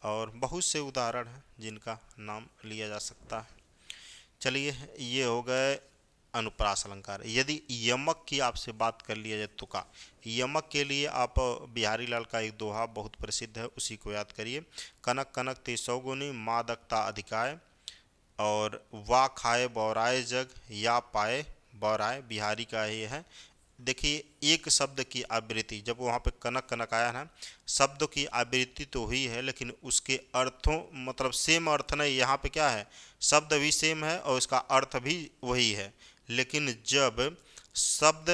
और बहुत से उदाहरण हैं जिनका नाम लिया जा सकता है। चलिए, ये हो गए अनुप्रास अलंकार। यदि यमक की आपसे बात कर लिया जाए तो का, यमक के लिए आप बिहारी लाल का एक दोहा बहुत प्रसिद्ध है, उसी को याद करिए। कनक कनक ते सौगुनी, मादकता अधिकाय, और वा खाए बौराए जग, या पाए बौराए, बिहारी का ये है। देखिए, एक शब्द की आवृत्ति, जब वहाँ पे कनक कनक आया ना, शब्द की आवृत्ति तो हुई है, लेकिन उसके अर्थों मतलब सेम अर्थ नहीं। यहाँ पे क्या है? शब्द भी सेम है और इसका अर्थ भी वही है, लेकिन जब शब्द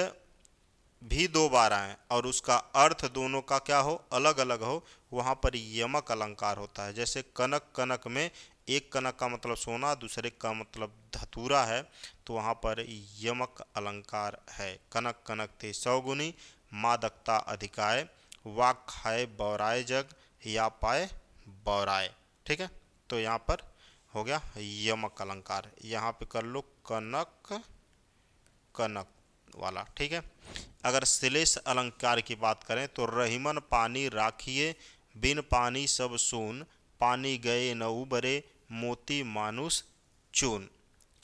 भी 2 बार आए और उसका अर्थ दोनों का क्या हो? अलग अलग हो, वहाँ पर यमक अलंकार होता है। जैसे कनक कनक में एक कनक का मतलब सोना, दूसरे का मतलब धतूरा है, तो वहाँ पर यमक अलंकार है। कनक कनक ते सौगुनी, मादकता अधिकाय, वाक खाए बौराए जग, या पाए बौराए, ठीक है। तो यहाँ पर हो गया यमक अलंकार। यहाँ पे कर लो कनक कनक वाला, ठीक है। अगर श्लेष अलंकार की बात करें तो रहीमन पानी राखिए, बिन पानी सब सून, पानी गए न उबरे, मोती मानुष चून।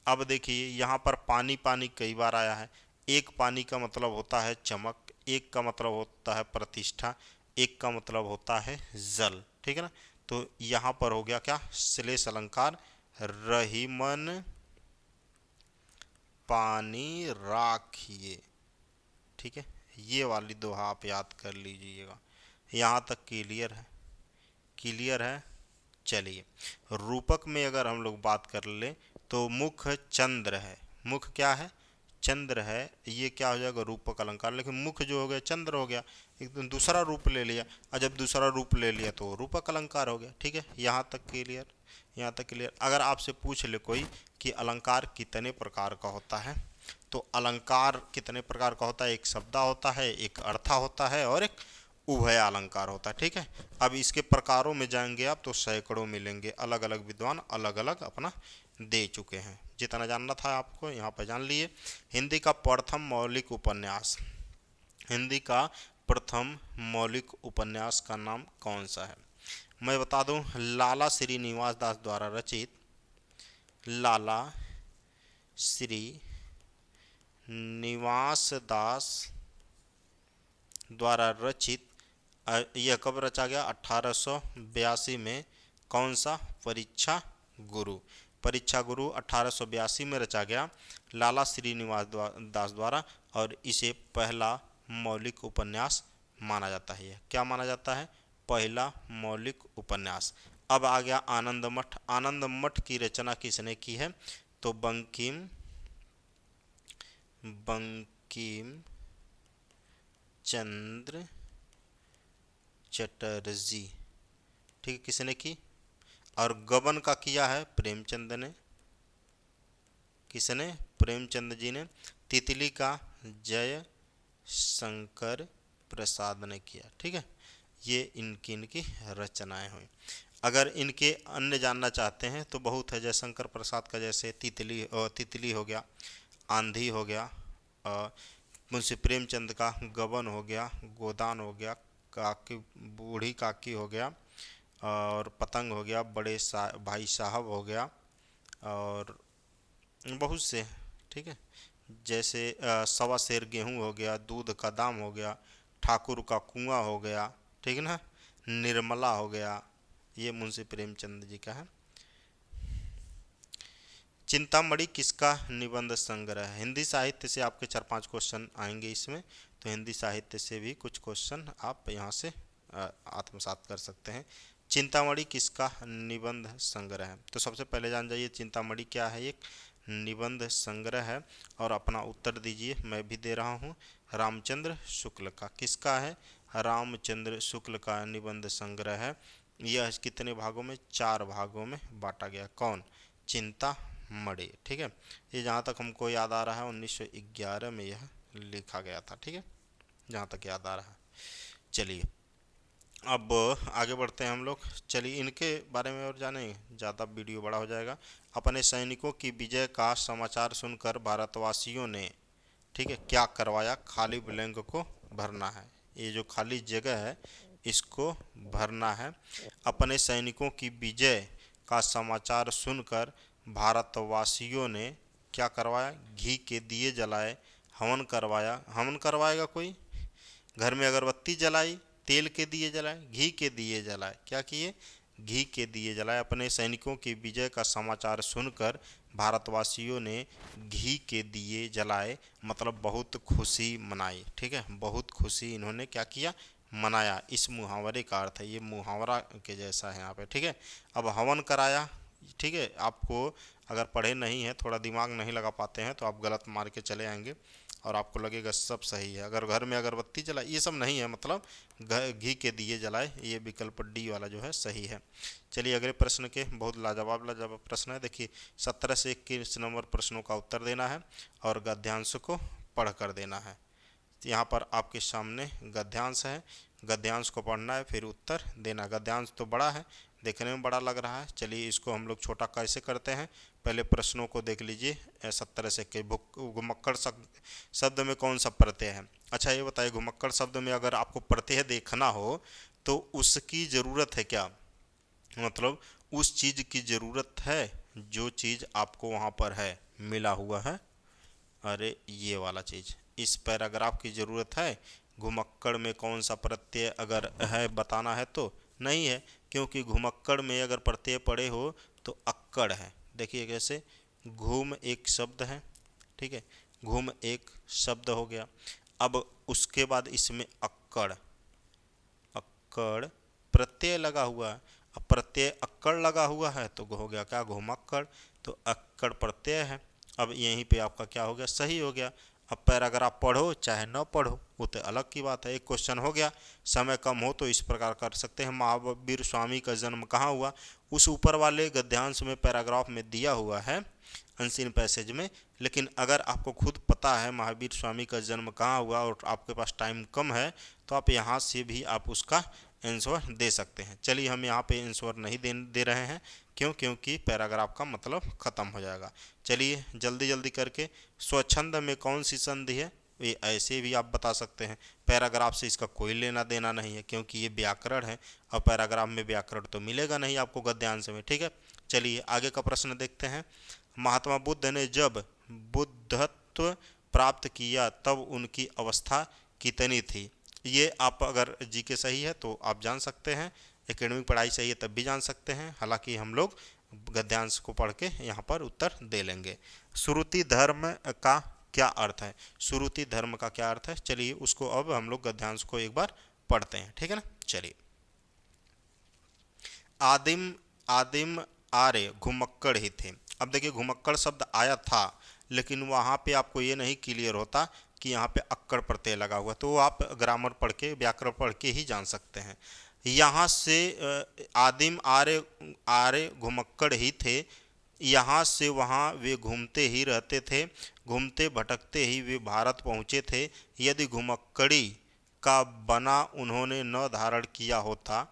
अब देखिए, यहाँ पर पानी पानी कई बार आया है। एक पानी का मतलब होता है चमक, एक का मतलब होता है प्रतिष्ठा, एक का मतलब होता है जल, ठीक है ना। तो यहाँ पर हो गया क्या? श्लेष अलंकार, रहीमन पानी राखिए, ठीक है। ये वाली दोहा आप याद कर लीजिएगा। यहाँ तक क्लियर है? क्लियर है। चलिए, रूपक में अगर हम लोग बात कर लें तो मुख चंद्र है। मुख क्या है? चंद्र है, ये क्या हो जाएगा, रूपक अलंकार। लेकिन मुख जो हो गया चंद्र हो गया, एकदम दूसरा रूप ले लिया, और जब दूसरा रूप ले लिया तो रूपक अलंकार हो गया। ठीक है, यहाँ तक क्लियर, यहाँ तक क्लियर। अगर आपसे पूछ ले कोई कि अलंकार कितने प्रकार का होता है, तो अलंकार कितने प्रकार का होता है, एक शब्दा होता है, एक अर्था होता है, और एक उभय अलंकार होता है। ठीक है, अब इसके प्रकारों में जाएंगे आप तो सैकड़ों मिलेंगे, अलग अलग विद्वान अलग अलग अपना दे चुके हैं। जितना जानना था आपको यहाँ पर जान लिए। हिंदी का प्रथम मौलिक उपन्यास, हिंदी का प्रथम मौलिक उपन्यास का नाम कौन सा है? मैं बता दूं, लाला श्रीनिवास दास द्वारा रचित, लाला श्री निवास दास द्वारा रचित, यह कब रचा गया, 1882 में। कौन सा? परीक्षा गुरु। परीक्षा गुरु 1882 में रचा गया लाला श्रीनिवास दास द्वारा, और इसे पहला मौलिक उपन्यास माना जाता है। यह क्या माना जाता है? पहला मौलिक उपन्यास। अब आ गया आनंद मठ। आनंद मठ की रचना किसने की है? तो बंकिम चंद्र चटर्जी। ठीक है, किसने की? और गबन का किया है प्रेमचंद ने। किसने? प्रेमचंद जी ने। तितली का जय शंकर प्रसाद ने किया। ठीक है, ये इनकी रचनाएं हुई। अगर इनके अन्य जानना चाहते हैं तो बहुत है, जयशंकर प्रसाद का जैसे तितली हो गया, आंधी हो गया, मुंशी प्रेमचंद का गबन हो गया, गोदान हो गया, काकी बूढ़ी काकी हो गया, और पतंग हो गया, भाई साहब हो गया, और बहुत से। ठीक है, जैसे सवा सेर गेहूँ हो गया, दूध का दाम हो गया, ठाकुर का कुआं हो गया, ठीक है ना, निर्मला हो गया, ये मुंशी प्रेमचंद जी का है। चिंतामणि किसका निबंध संग्रह है? हिंदी साहित्य से आपके 4-5 क्वेश्चन आएंगे इसमें, तो हिंदी साहित्य से भी कुछ क्वेश्चन आप यहाँ से आत्मसात कर सकते हैं। चिंतामणि किसका निबंध संग्रह है? तो सबसे पहले जान जाइए चिंतामणि क्या है। एक निबंध संग्रह है, और अपना उत्तर दीजिए, मैं भी दे रहा हूँ। रामचंद्र शुक्ल का। किसका है? रामचंद्र शुक्ल का निबंध संग्रह है। यह कितने भागों में? 4 भागों में बांटा गया। कौन? चिंतामणि। ठीक है, ये जहाँ तक हमको याद आ रहा है 1911 में यह लिखा गया था। ठीक है, जहाँ तक याद आ रहा है। चलिए अब आगे बढ़ते हैं हम लोग। चलिए इनके बारे में और जानेंगे, ज़्यादा वीडियो बड़ा हो जाएगा। अपने सैनिकों की विजय का समाचार सुनकर भारतवासियों ने, ठीक है, क्या करवाया? खाली ब्लैंक को भरना है। ये जो खाली जगह है इसको भरना है। अपने सैनिकों की विजय का समाचार सुनकर भारतवासियों ने क्या करवाया? घी के दिए जलाए, हवन करवाया। हवन करवाएगा कोई? घर में अगरबत्ती जलाई, तेल के दिए जलाए, घी के दिए जलाए। क्या किए? घी के दिए जलाए। अपने सैनिकों की विजय का समाचार सुनकर भारतवासियों ने घी के दिए जलाए, मतलब बहुत खुशी मनाई। ठीक है, बहुत खुशी इन्होंने क्या किया? मनाया। इस मुहावरे का अर्थ है, ये मुहावरा के जैसा है यहाँ पे। ठीक है, अब हवन कराया। ठीक है, आपको अगर पढ़े नहीं हैं, थोड़ा दिमाग नहीं लगा पाते हैं, तो आप गलत मार के चले आएंगे और आपको लगेगा सब सही है। अगर घर में अगरबत्ती जलाए, ये सब नहीं है, मतलब घी के दिए जलाए, ये विकल्प डी वाला जो है सही है। चलिए अगले प्रश्न के, बहुत लाजवाब प्रश्न है। देखिए 17 से 21 नंबर प्रश्नों का उत्तर देना है और गद्यांश को पढ़ कर देना है। यहाँ पर आपके सामने गद्यांश है, गद्यांश को पढ़ना है फिर उत्तर देना। गद्यांश तो बड़ा है, देखने में बड़ा लग रहा है। चलिए इसको हम लोग छोटा कैसे करते हैं, पहले प्रश्नों को देख लीजिए। 17 से के घुमक्कड़ शब्द में कौन सा प्रत्यय है? अच्छा ये बताइए, घुमक्कड़ शब्द में अगर आपको प्रत्यय देखना हो तो उसकी ज़रूरत है क्या? मतलब उस चीज़ की ज़रूरत है जो चीज़ आपको वहाँ पर है, मिला हुआ है। अरे ये वाला चीज़, इस पैराग्राफ की ज़रूरत है। घुमक्कड़ में कौन सा प्रत्यय अगर है बताना है तो नहीं है, क्योंकि घुमक्कड़ में अगर प्रत्यय पड़े हो तो अक्कड़ है। देखिए कैसे, घूम एक शब्द है, ठीक है, घूम एक शब्द हो गया। अब उसके बाद इसमें अक्कड़, अक्कड़ प्रत्यय लगा हुआ है। अब प्रत्यय अक्कड़ लगा हुआ है तो हो गया क्या? घुमक्कड़। तो अक्कड़ प्रत्यय है। अब यहीं पे आपका क्या हो गया, सही हो गया। अब पैराग्राफ पढ़ो चाहे न पढ़ो वो तो अलग की बात है। एक क्वेश्चन हो गया। समय कम हो तो इस प्रकार कर सकते हैं, महावीर स्वामी का जन्म कहाँ हुआ, उस ऊपर वाले गद्यांश में पैराग्राफ में दिया हुआ है अनसीन पैसेज में। लेकिन अगर आपको खुद पता है महावीर स्वामी का जन्म कहाँ हुआ और आपके पास टाइम कम है तो आप यहाँ से भी आप उसका आंसर दे सकते हैं। चलिए हम यहाँ पे आंसर नहीं दे रहे हैं, क्यों, क्योंकि पैराग्राफ का मतलब ख़त्म हो जाएगा। चलिए जल्दी जल्दी करके, स्वच्छंद में कौन सी संधि है, ये ऐसे भी आप बता सकते हैं। पैराग्राफ से इसका कोई लेना देना नहीं है क्योंकि ये व्याकरण है और पैराग्राफ में व्याकरण तो मिलेगा नहीं आपको गद्यांश में, ठीक है। चलिए आगे का प्रश्न देखते हैं। महात्मा बुद्ध ने जब बुद्धत्व प्राप्त किया तब उनकी अवस्था कितनी थी। ये आप अगर जीके सही है तो आप जान सकते हैं, एकेडमिक पढ़ाई सही है तब भी जान सकते हैं। हालांकि हम लोग गद्यांश को पढ़ के यहाँ पर उत्तर दे लेंगे। श्रुति धर्म का क्या अर्थ है, श्रुति धर्म का क्या अर्थ है, चलिए उसको अब हम लोग गद्यांश को एक बार पढ़ते हैं, ठीक है ना। चलिए, आदिम आदिम आर्य घुमक्कड़ ही थे। अब देखिए घुमक्कड़ शब्द आया था लेकिन वहाँ पे आपको ये नहीं क्लियर होता कि यहाँ पे अक्कड़ प्रत्यय लगा हुआ, तो आप ग्रामर पढ़ के व्याकरण पढ़ के ही जान सकते हैं। यहाँ से आदिम आर्य आर्य घुमक्कड़ ही थे, यहाँ से वहाँ वे घूमते ही रहते थे, घूमते भटकते ही वे भारत पहुँचे थे। यदि घुमक्कड़ी का बना उन्होंने न धारण किया होता,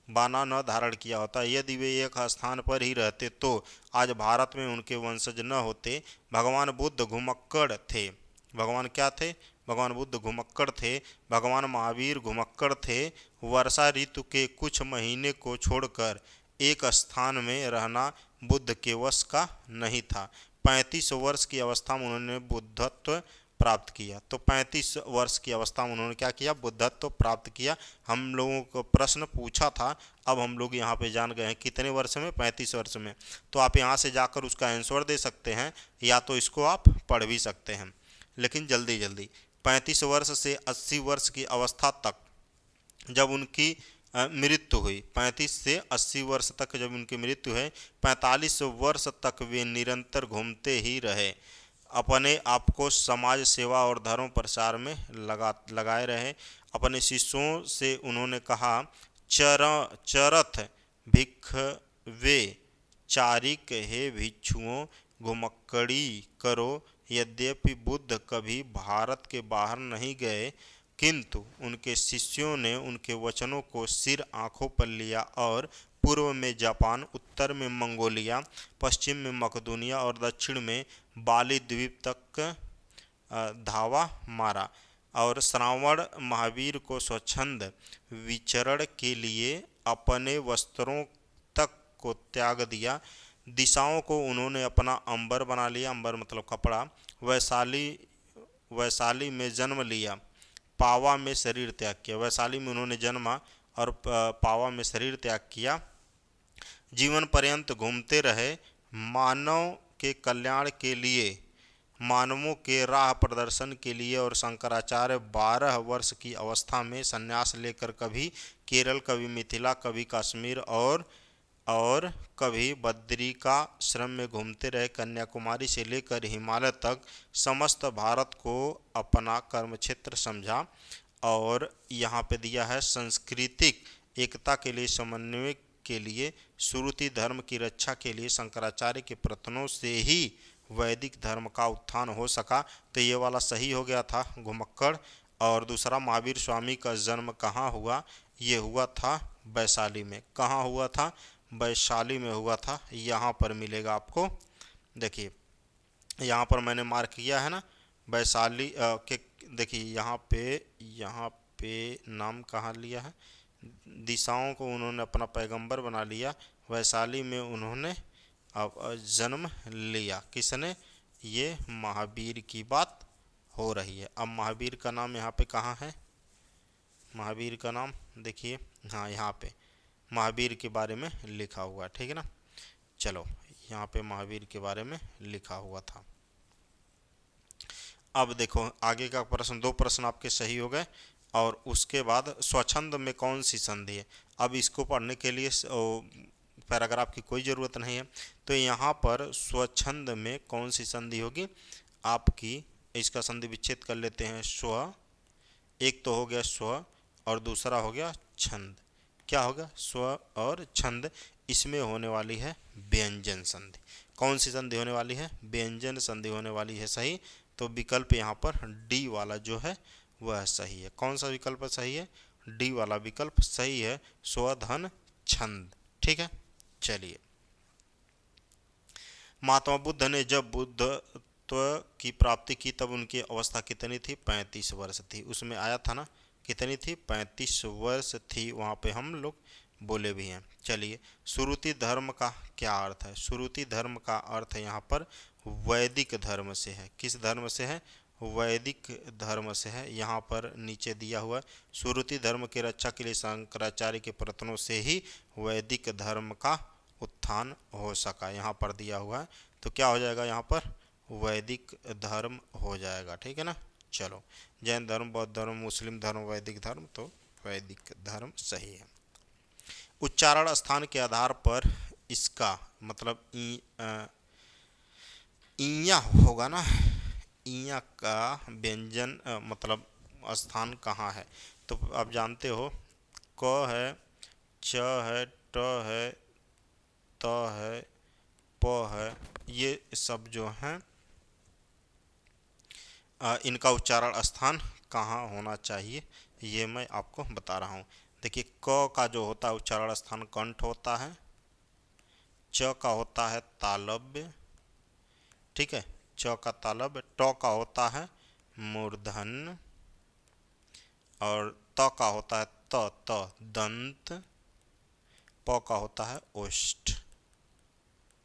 बाना न धारण किया होता, यदि वे एक स्थान पर ही रहते तो आज भारत में उनके वंशज न होते। भगवान बुद्ध घुमक्कड़ थे। भगवान क्या थे, भगवान बुद्ध घुमक्कड़ थे। भगवान महावीर घुमक्कड़ थे। वर्षा ऋतु के कुछ महीने को छोड़कर एक स्थान में रहना बुद्ध के वश का नहीं था। 35 वर्ष की अवस्था में उन्होंने बुद्धत्व प्राप्त किया। तो 35 वर्ष की अवस्था में उन्होंने क्या किया, बुद्धत्व प्राप्त किया। हम लोगों को प्रश्न पूछा था, अब हम लोग यहाँ पे जान गए हैं कितने वर्ष में, 35 वर्ष में। तो आप यहाँ से जाकर उसका आंसर दे सकते हैं या तो इसको आप पढ़ भी सकते हैं। लेकिन जल्दी जल्दी, 35 वर्ष से 80 वर्ष की अवस्था तक जब उनकी मृत्यु हुई, 35 से 80 वर्ष तक जब उनकी मृत्यु है, 45 वर्ष तक वे निरंतर घूमते ही रहे। अपने आप को समाज सेवा और धर्म प्रसार में लगाए रहे। अपने शिष्यों से उन्होंने कहा, चरथ भिक्षवे चारिक हे भिक्षुओं घुमक्कड़ी करो। यद्यपि बुद्ध कभी भारत के बाहर नहीं गए किंतु उनके शिष्यों ने उनके वचनों को सिर आंखों पर लिया और पूर्व में जापान, उत्तर में मंगोलिया, पश्चिम में मकदूनिया और दक्षिण में बाली द्वीप तक धावा मारा। और श्रावण महावीर को स्वच्छंद विचरण के लिए अपने वस्त्रों तक को त्याग दिया। दिशाओं को उन्होंने अपना अंबर बना लिया, अंबर मतलब कपड़ा। वैशाली में जन्म लिया, पावा में शरीर त्याग किया। वैशाली में उन्होंने जन्मा और पावा में शरीर त्याग किया। जीवन पर्यंत घूमते रहे, मानव के कल्याण के लिए, मानवों के राह प्रदर्शन के लिए। और शंकराचार्य 12 वर्ष की अवस्था में संन्यास लेकर कभी केरल, कभी मिथिला, कभी कश्मीर और कभी बद्रिकाश्रम में घूमते रहे। कन्याकुमारी से लेकर हिमालय तक समस्त भारत को अपना कर्मक्षेत्र समझा। और यहाँ पे दिया है, सांस्कृतिक एकता के लिए, समन्वय के लिए, श्रुति धर्म की रक्षा के लिए शंकराचार्य के प्रयत्नों से ही वैदिक धर्म का उत्थान हो सका। तो ये वाला सही हो गया था घुमक्कड़। और दूसरा, महावीर स्वामी का जन्म कहाँ हुआ, ये हुआ था वैशाली में। कहाँ हुआ था, वैशाली में हुआ था। यहाँ पर मिलेगा आपको, देखिए यहाँ पर मैंने मार्क किया है ना वैशाली के, देखिए यहाँ पे नाम कहाँ लिया है, दिशाओं को उन्होंने अपना पैगंबर बना लिया। वैशाली में उन्होंने अब जन्म लिया। किसने, ये महावीर की बात हो रही है। अब महावीर का नाम यहाँ पे कहाँ है, महावीर का नाम देखिए, हाँ यहाँ पे महावीर के बारे में लिखा हुआ है, ठीक है ना। चलो यहाँ पे महावीर के बारे में लिखा हुआ था। अब देखो आगे का प्रश्न, 2 प्रश्न आपके सही हो गए। और उसके बाद स्वच्छंद में कौन सी संधि है। अब इसको पढ़ने के लिए पैराग्राफ की कोई ज़रूरत नहीं है। तो यहाँ पर स्वच्छंद में कौन सी संधि होगी आपकी, इसका संधि विच्छेद कर लेते हैं। स्व, एक तो हो गया स्व और दूसरा हो गया छंद। क्या होगा, स्व और छंद, इसमें होने वाली है व्यंजन संधि। कौन सी संधि होने वाली है, व्यंजन संधि होने वाली है। सही, तो विकल्प यहाँ पर डी वाला जो है वह सही है। कौन सा विकल्प सही है, डी वाला विकल्प सही है, स्वधन छंद। ठीक है, चलिए। महात्मा बुद्ध ने जब बुद्धत्व की प्राप्ति की तब उनकी अवस्था कितनी थी, 35 वर्ष थी। उसमें आया था ना, कितनी थी, 35 वर्ष थी। वहाँ पे हम लोग बोले भी हैं। चलिए, श्रुति धर्म का क्या अर्थ है। श्रुति धर्म का अर्थ यहाँ पर वैदिक धर्म से है। किस धर्म से है, वैदिक धर्म से है। यहाँ पर नीचे दिया हुआ है, श्रुति धर्म की रक्षा के लिए शंकराचार्य के प्रयत्नों से ही वैदिक धर्म का उत्थान हो सका। यहाँ पर दिया हुआ है, तो क्या हो जाएगा, यहाँ पर वैदिक धर्म हो जाएगा। ठीक है ना। चलो, जैन धर्म, बौद्ध धर्म, मुस्लिम धर्म, वैदिक धर्म, तो वैदिक धर्म सही है। उच्चारण स्थान के आधार पर इसका मतलब इया होगा ना, इया का व्यंजन मतलब स्थान कहाँ है। तो आप जानते हो, क है, च है, ट है, त है, प है, ये सब जो हैं इनका उच्चारण स्थान कहाँ होना चाहिए, ये मैं आपको बता रहा हूँ। देखिए, क का जो होता है उच्चारण स्थान कंठ होता है, च का होता है तालव्य, ठीक है, च का तालव्य, ट का होता है मूर्धन, और त का होता है त दंत, प का होता है ओष्ठ।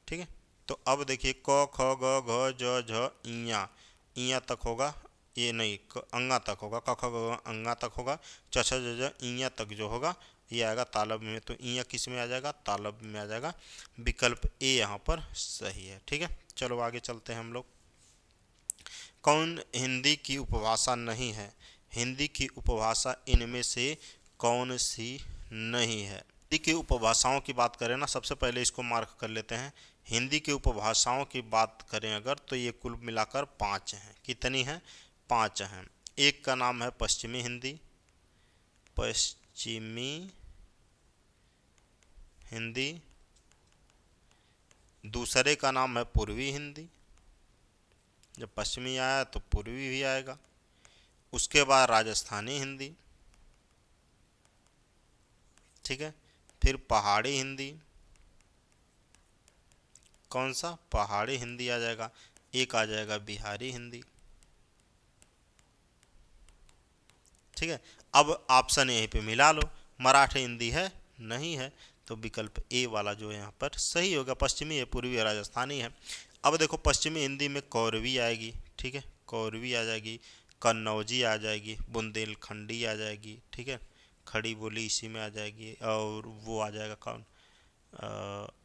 ठीक है, तो अब देखिए, क ख ग घ ज झ इया, इया तक होगा, ये नहीं, अंगा तक होगा, क ख ग अंगा तक होगा, च छ ज झ इया तक जो होगा ये आएगा तालव्य में। तो इया किस में आ जाएगा, तालव्य में आ जाएगा। विकल्प ए यहाँ पर सही है। ठीक है, चलो आगे चलते हैं हम लोग। कौन हिंदी की उपभाषा नहीं है। हिंदी की उपभाषा इनमें से कौन सी नहीं है। हिंदी की उपभाषाओं की बात करें ना, सबसे पहले इसको मार्क कर लेते हैं। हिंदी की उपभाषाओं की बात करें अगर, तो ये कुल मिलाकर 5 हैं। कितनी हैं, 5 हैं। एक का नाम है पश्चिमी हिंदी, पश्चिमी हिंदी। दूसरे का नाम है पूर्वी हिंदी, जब पश्चिमी आया तो पूर्वी भी आएगा। उसके बाद राजस्थानी हिंदी, ठीक है, फिर पहाड़ी हिंदी। कौन सा, पहाड़ी हिंदी आ जाएगा। एक आ जाएगा बिहारी हिंदी। ठीक है, अब ऑप्शन यहीं पे मिला लो। मराठी हिंदी है, नहीं है, तो विकल्प ए वाला जो है यहाँ पर सही होगा। पश्चिमी है, पूर्वी है, राजस्थानी है। अब देखो, पश्चिमी हिंदी में कौरवी आएगी, ठीक है, कौरवी आ जाएगी, कन्नौजी आ जाएगी, बुंदेलखंडी आ जाएगी, ठीक है, खड़ी बोली इसी में आ जाएगी, और वो आ जाएगा कौन,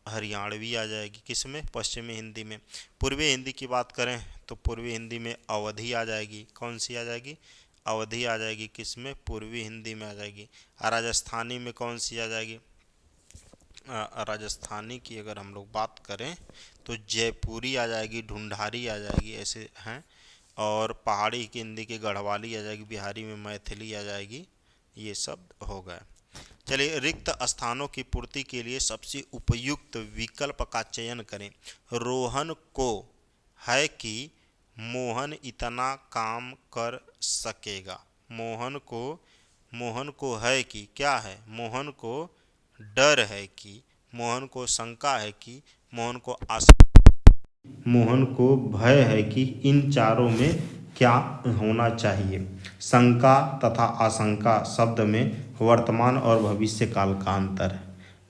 हरियाणवी आ जाएगी। किस में, पश्चिमी हिंदी में। पूर्वी हिंदी की बात करें तो पूर्वी हिंदी में अवधी आ जाएगी। कौन सी आ जाएगी, अवधी आ जाएगी। किस में, पूर्वी हिंदी में आ जाएगी। राजस्थानी में कौन सी आ जाएगी, राजस्थानी की अगर हम लोग बात करें तो जयपुरी आ जाएगी, ढूंढारी आ जाएगी, ऐसे हैं। और पहाड़ी की हिंदी की गढ़वाली आ जाएगी, बिहारी में मैथिली आ जाएगी। ये सब हो गए। चलिए, रिक्त स्थानों की पूर्ति के लिए सबसे उपयुक्त विकल्प का चयन करें। रोहन को है कि मोहन इतना काम कर सकेगा। मोहन को है कि, क्या है, मोहन को डर है कि, मोहन को शंका है कि, मोहन को मोहन को भय है कि, इन चारों में क्या होना चाहिए। शंका तथा आशंका शब्द में वर्तमान और भविष्य काल का अंतर है।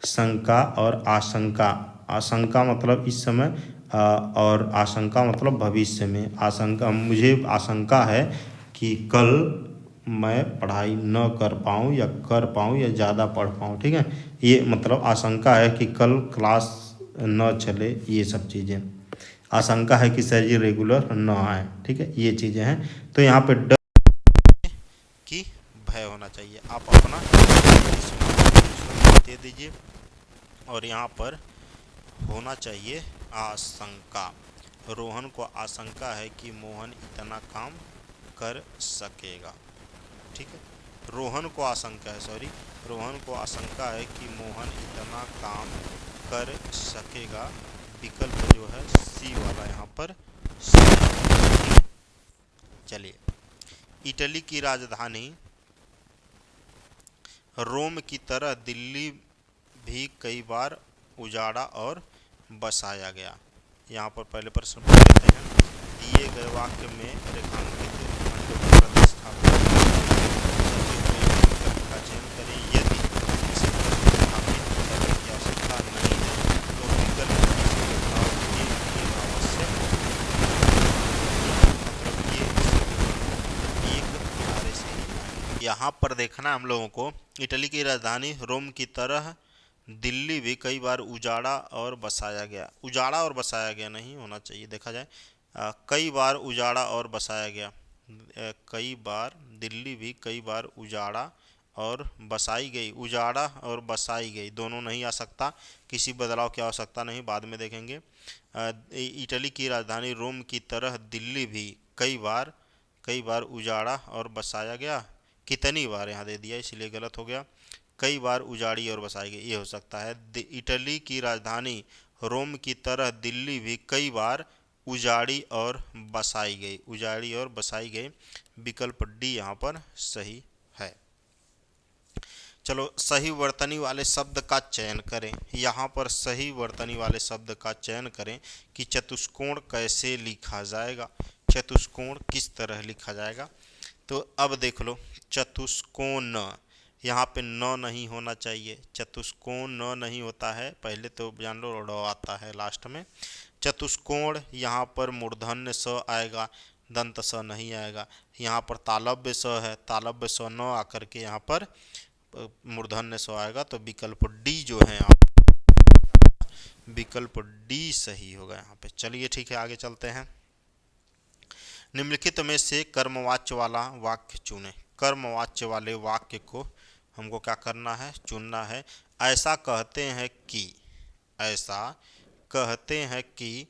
शंका और आशंका, आशंका मतलब इस समय, और आशंका मतलब भविष्य में। आशंका, मुझे आशंका है कि कल मैं पढ़ाई न कर पाऊँ या कर पाऊँ या ज़्यादा पढ़ पाऊँ, ठीक है। ये मतलब आशंका है कि कल क्लास न चले, ये सब चीज़ें। आशंका है कि सर जी रेगुलर न आए, ठीक है, ये चीज़ें हैं। तो यहाँ पे डर की भय होना चाहिए। आप अपना दे दीजिए। और यहाँ पर होना चाहिए आशंका। रोहन को आशंका है कि मोहन इतना काम कर सकेगा। ठीक है, रोहन को आशंका है, सॉरी, रोहन को आशंका है कि मोहन इतना काम कर सकेगा। विकल्प जो है सी वाला यहाँ पर सही। चलिए, इटली की राजधानी रोम की तरह दिल्ली भी कई बार उजाड़ा और बसाया गया। यहाँ पर पहले प्रश्न पढ़ लेते हैं। दिए गए वाक्य में रेखांकित खंडों को प्रतिस्थापित का चयन करें। यदि इसे प्रतिस्थापित करने की आवश्यकता नहीं है तो विकल्प आवश्यक, मतलब ये एक किनारे से ही। यहाँ पर देखना हम लोगों को, इटली की राजधानी रोम की तरह दिल्ली भी कई बार उजाड़ा और बसाया गया। उजाड़ा और बसाया गया नहीं होना चाहिए, देखा जाए कई बार उजाड़ा और बसाया गया। कई बार दिल्ली भी कई बार उजाड़ा और बसाई गई। उजाड़ा और बसाई गई दोनों नहीं आ सकता, किसी बदलाव की आवश्यकता नहीं, बाद में देखेंगे। इटली की राजधानी रोम की तरह दिल्ली भी कई बार उजाड़ा और बसाया गया। कितनी बार यहाँ दे दिया इसलिए गलत हो गया। कई बार उजाड़ी और बसाई गई ये हो सकता है। इटली की राजधानी रोम की तरह दिल्ली भी कई बार उजाड़ी और बसाई गई। उजाड़ी और बसाई गई, विकल्प डी यहाँ पर सही है। चलो, सही वर्तनी वाले शब्द का चयन करें। यहाँ पर सही वर्तनी वाले शब्द का चयन करें कि चतुष्कोण कैसे लिखा जाएगा, चतुष्कोण किस तरह लिखा जाएगा। तो अब देख लो, चतुष्कोण यहाँ पे न नहीं होना चाहिए, चतुष्कोण न नहीं होता है, पहले तो जान लो ड आता है लास्ट में। चतुष्कोण यहाँ पर मूर्धन्य स आएगा, दंत स नहीं आएगा। यहाँ पर तालव्य स है, तालव्य स न आकर के यहाँ पर मूर्धन्य स आएगा। तो विकल्प डी जो है यहाँ, विकल्प डी सही होगा यहाँ पे। चलिए ठीक है, आगे चलते हैं। निम्नलिखित में से कर्मवाच्य वाला वाक्य चुनें। कर्मवाच्य वाले वाक्य को हमको क्या करना है, चुनना है। ऐसा कहते हैं कि, ऐसा कहते हैं कि,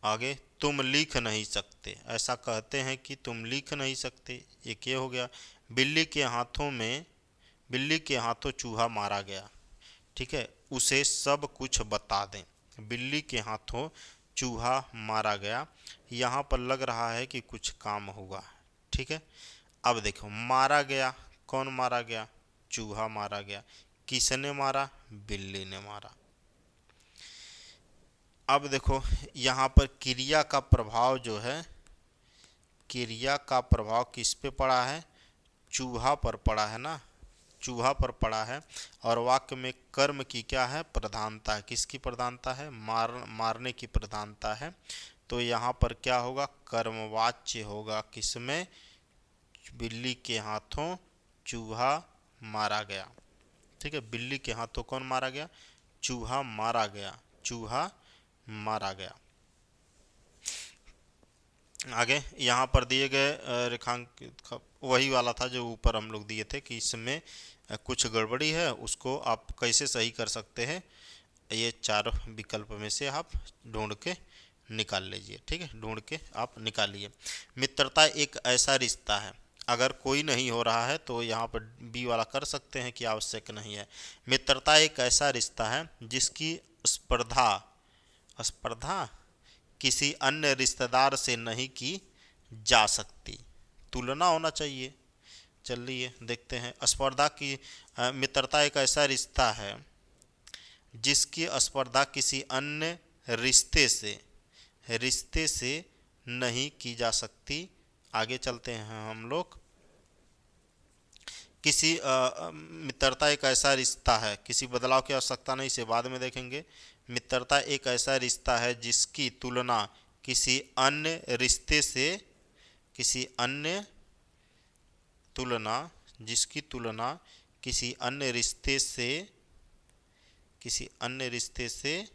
आगे तुम लिख नहीं सकते। ऐसा कहते हैं कि तुम लिख नहीं सकते, एक ये हो गया। बिल्ली के हाथों चूहा मारा गया। ठीक है, उसे सब कुछ बता दें। बिल्ली के हाथों चूहा मारा गया, यहाँ पर लग रहा है कि कुछ काम होगा। ठीक है, अब देखो, मारा गया, कौन मारा गया, चूहा मारा गया। किसने मारा, बिल्ली ने मारा। अब देखो, यहाँ पर क्रिया का प्रभाव जो है, क्रिया का प्रभाव किस पे पड़ा है, चूहा पर पड़ा है ना, चूहा पर पड़ा है। और वाक्य में कर्म की क्या है, प्रधानता है। किसकी प्रधानता है, मारने की प्रधानता है। तो यहाँ पर क्या होगा, कर्मवाच्य होगा किसमें, बिल्ली के हाथों चूहा मारा गया। ठीक है, बिल्ली के हाथों कौन मारा गया, चूहा मारा गया, चूहा मारा गया। आगे यहाँ पर दिए गए रेखांकित वही वाला था जो ऊपर हम लोग दिए थे कि इसमें कुछ गड़बड़ी है, उसको आप कैसे सही कर सकते हैं, ये चार विकल्प में से आप ढूंढ के निकाल लीजिए। ठीक है, ढूंढ के आप निकालिए। मित्रता एक ऐसा रिश्ता है, अगर कोई नहीं हो रहा है तो यहाँ पर बी वाला कर सकते हैं कि आवश्यक नहीं है। मित्रता एक ऐसा रिश्ता है जिसकी स्पर्धा किसी अन्य रिश्तेदार से नहीं की जा सकती। तुलना होना चाहिए। चलिए देखते हैं, स्पर्धा की मित्रता एक ऐसा रिश्ता है जिसकी स्पर्धा किसी अन्य रिश्ते से नहीं की जा सकती। आगे चलते हैं हम लोग। किसी मित्रता एक ऐसा रिश्ता है, किसी बदलाव की आवश्यकता नहीं, इसे बाद में देखेंगे। मित्रता एक ऐसा रिश्ता है जिसकी तुलना किसी अन्य रिश्ते से, किसी अन्य रिश्ते से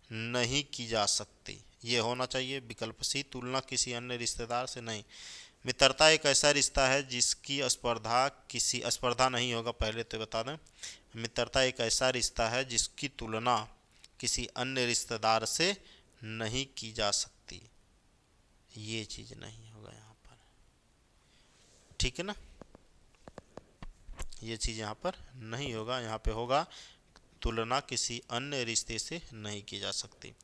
नहीं की जा सकती। ये होना चाहिए विकल्प सी, तुलना किसी अन्य रिश्तेदार से नहीं। मित्रता एक ऐसा रिश्ता है जिसकी स्पर्धा नहीं होगा, पहले तो बता दें। मित्रता एक ऐसा रिश्ता है जिसकी तुलना किसी अन्य रिश्तेदार से नहीं की जा सकती। ये चीज नहीं होगा यहाँ पर, ठीक है ना। ये चीज यहाँ पर नहीं होगा, यहाँ पे होगा तुलना किसी अन्य रिश्ते से नहीं की जा सकती।